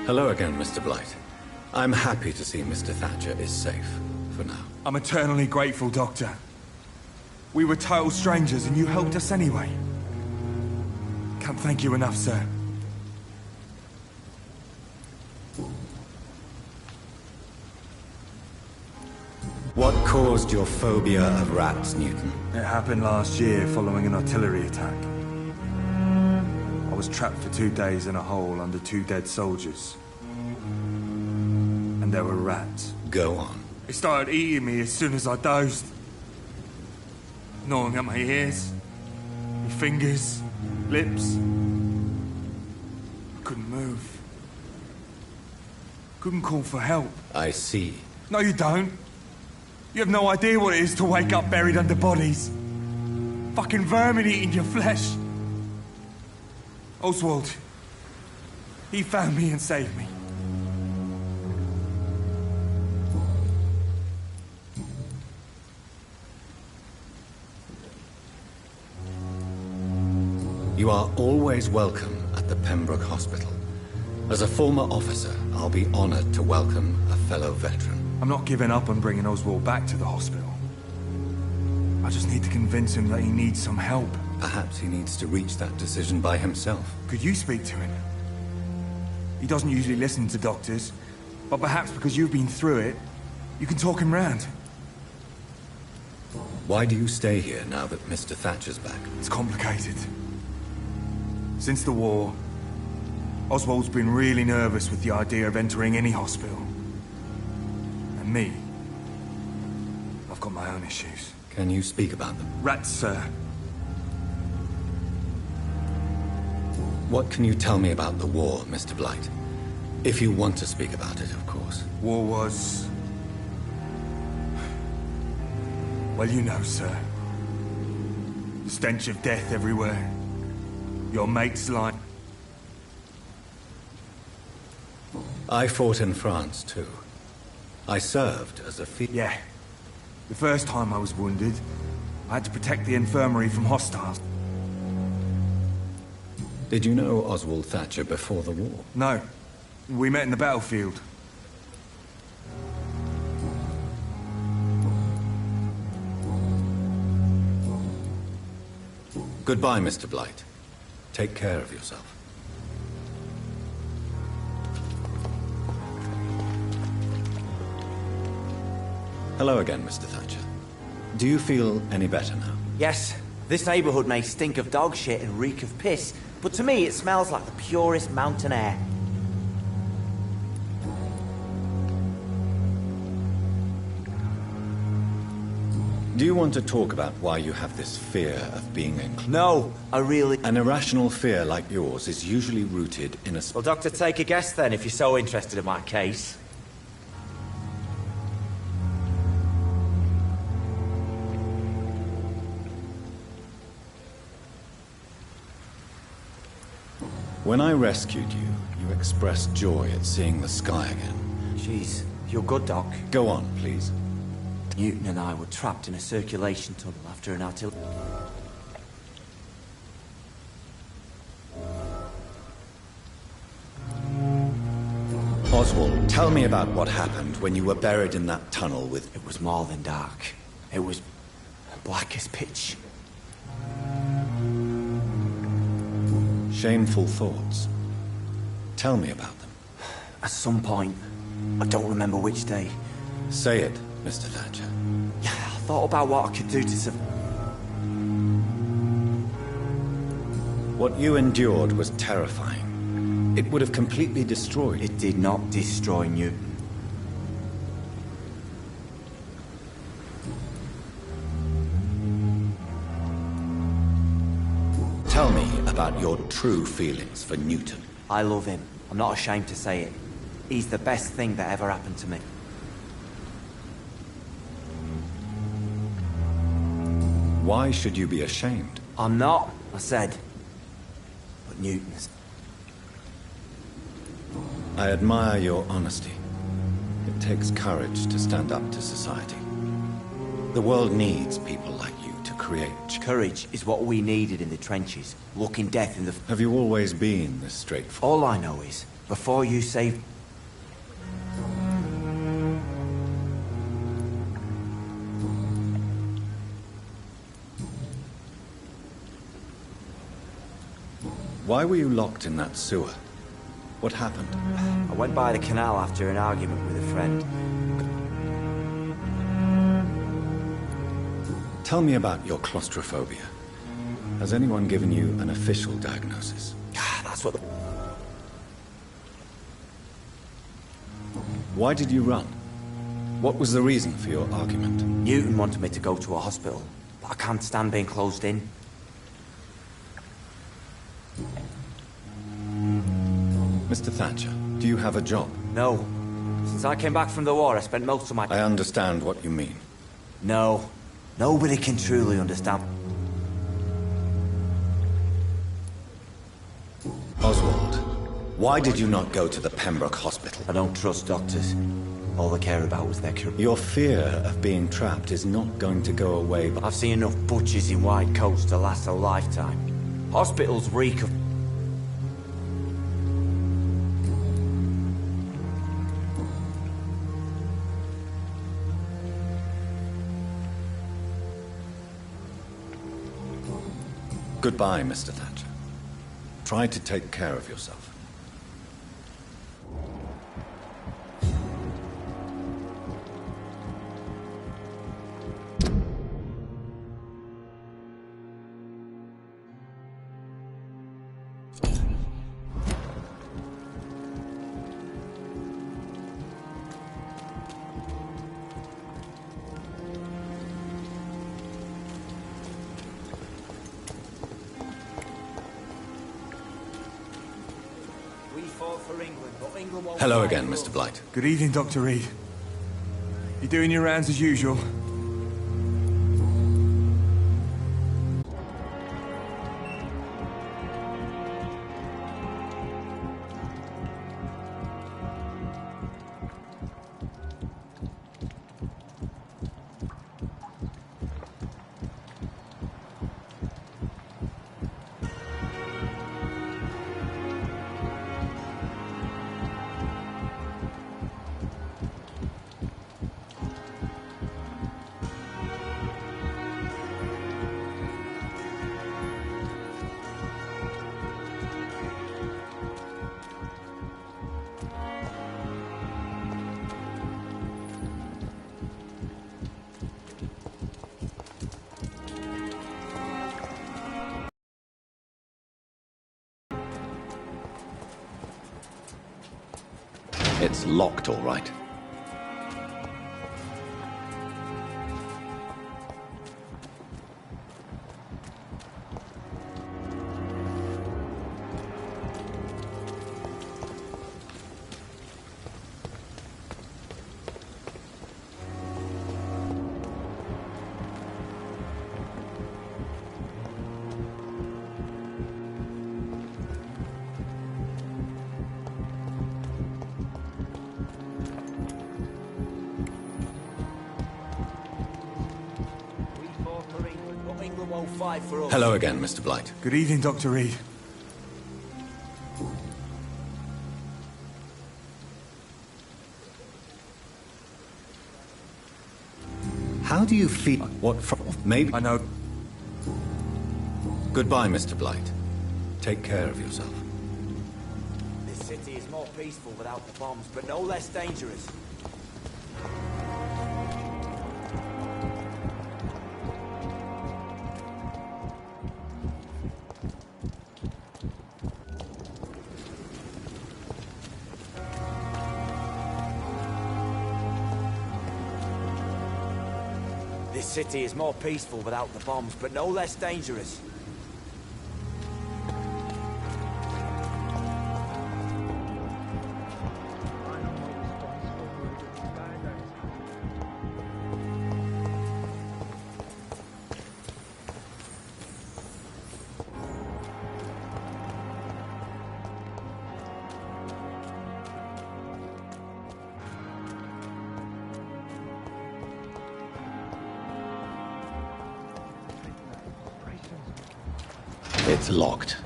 Hello again, Mr. Blight. I'm happy to see Mr. Thatcher is safe, for now. I'm eternally grateful, Doctor. We were total strangers and you helped us anyway. Can't thank you enough, sir. What caused your phobia of rats, Newton? It happened last year following an artillery attack. I was trapped for 2 days in a hole under 2 dead soldiers. And there were rats. Go on. They started eating me as soon as I dozed. Gnawing at my ears, my fingers, lips. I couldn't move. Couldn't call for help. I see. No, you don't. You have no idea what it is to wake up buried under bodies. Fucking vermin eating your flesh. Oswald. He found me and saved me. You are always welcome at the Pembroke Hospital. As a former officer, I'll be honored to welcome a fellow veteran. I'm not giving up on bringing Oswald back to the hospital. I just need to convince him that he needs some help. Perhaps he needs to reach that decision by himself. Could you speak to him? He doesn't usually listen to doctors, but perhaps because you've been through it, you can talk him round. Why do you stay here now that Mr. Thatcher's back? It's complicated. Since the war, Oswald's been really nervous with the idea of entering any hospital. And me, I've got my own issues. Can you speak about them? Rats, sir. What can you tell me about the war, Mr. Blight? If you want to speak about it, of course. War was... well, you know, sir. The stench of death everywhere. Your mate's line. I fought in France, too. I served as a Yeah. The first time I was wounded, I had to protect the infirmary from hostiles. Did you know Oswald Thatcher before the war? No. We met in the battlefield. Goodbye, Mr. Blight. Take care of yourself. Hello again, Mr. Thatcher. Do you feel any better now? Yes. This neighborhood may stink of dog shit and reek of piss, but to me it smells like the purest mountain air. Do you want to talk about why you have this fear of being included? No, I really... An irrational fear like yours is usually rooted in a... Well, Doctor, take a guess then, if you're so interested in my case. When I rescued you, you expressed joy at seeing the sky again. Jeez, you're good, Doc. Go on, please. Newton and I were trapped in a circulation tunnel after an artillery... Oswald, tell me about what happened when you were buried in that tunnel with... It was more than dark. It was black as pitch. Shameful thoughts. Tell me about them. At some point, I don't remember which day. Say it, Mr. Thatcher. Yeah, I thought about what I could do to survive. What you endured was terrifying. It would have completely destroyed... It did not destroy Newton. Tell me about your true feelings for Newton. I love him. I'm not ashamed to say it. He's the best thing that ever happened to me. Why should you be ashamed? I'm not, I said. But Newton's... I admire your honesty. It takes courage to stand up to society. The world needs people like you to create... Courage is what we needed in the trenches, looking death in the... Have you always been this straightforward? All I know is, Before you saved... Why were you locked in that sewer? What happened? I went by the canal after an argument with a friend. Tell me about your claustrophobia. Has anyone given you an official diagnosis? That's what the... Why did you run? What was the reason for your argument? Newton wanted me to go to a hospital, but I can't stand being closed in. Mr. Thatcher, do you have a job? No. Since I came back from the war, I spent most of my... I understand what you mean. No. Nobody can truly understand. Oswald, why did you not go to the Pembroke Hospital? I don't trust doctors. All they care about was their career. Your fear of being trapped is not going to go away, but... I've seen enough butchers in white coats to last a lifetime. Hospitals reek of... Goodbye, Mr. Thatcher. Try to take care of yourself. Hello again, Mr. Blight. Good evening, Dr. Reed. You doing your rounds as usual? It's locked, all right. Hello again, Mr. Blight. Good evening, Dr. Reed. How do you feel? What from? Maybe... I know. Goodbye, Mr. Blight. Take care of yourself. This city is more peaceful without the bombs, but no less dangerous. This city is more peaceful without the bombs, but no less dangerous. It's locked.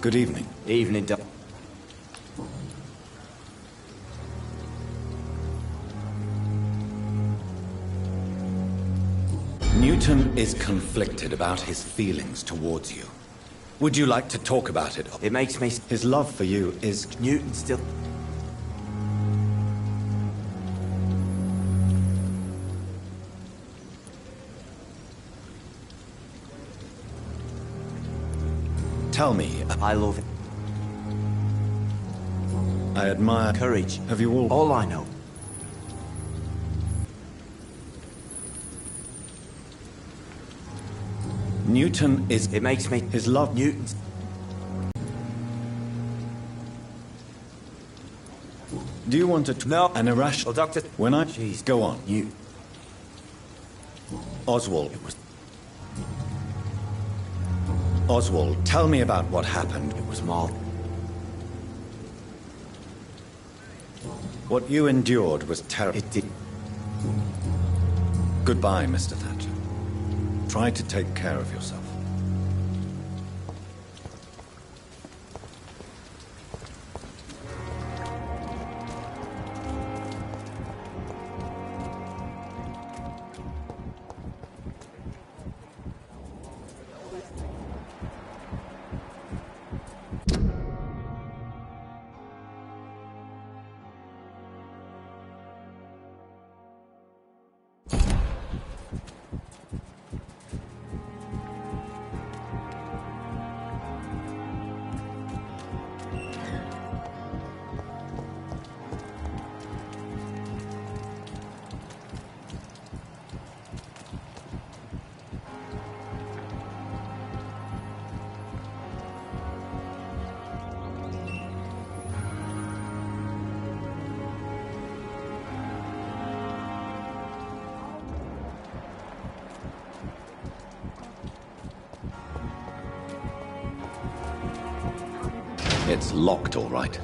Good evening. Evening, Doc. Newton is conflicted about his feelings towards you. Would you like to talk about it? It makes me... His love for you is... Newton still... Tell me... I love it. I admire... Courage. Have you all... All I know. Newton is... It makes me... His love... Newton's... Do you want to... No. An irrational... Well, Doctor... When I... Jeez. Go on. You... Oswald. It was... Oswald, tell me about what happened. It was Maul. What you endured was terrible. It did... Goodbye, Mr. Thatcher. Try to take care of yourself. It's locked, all right.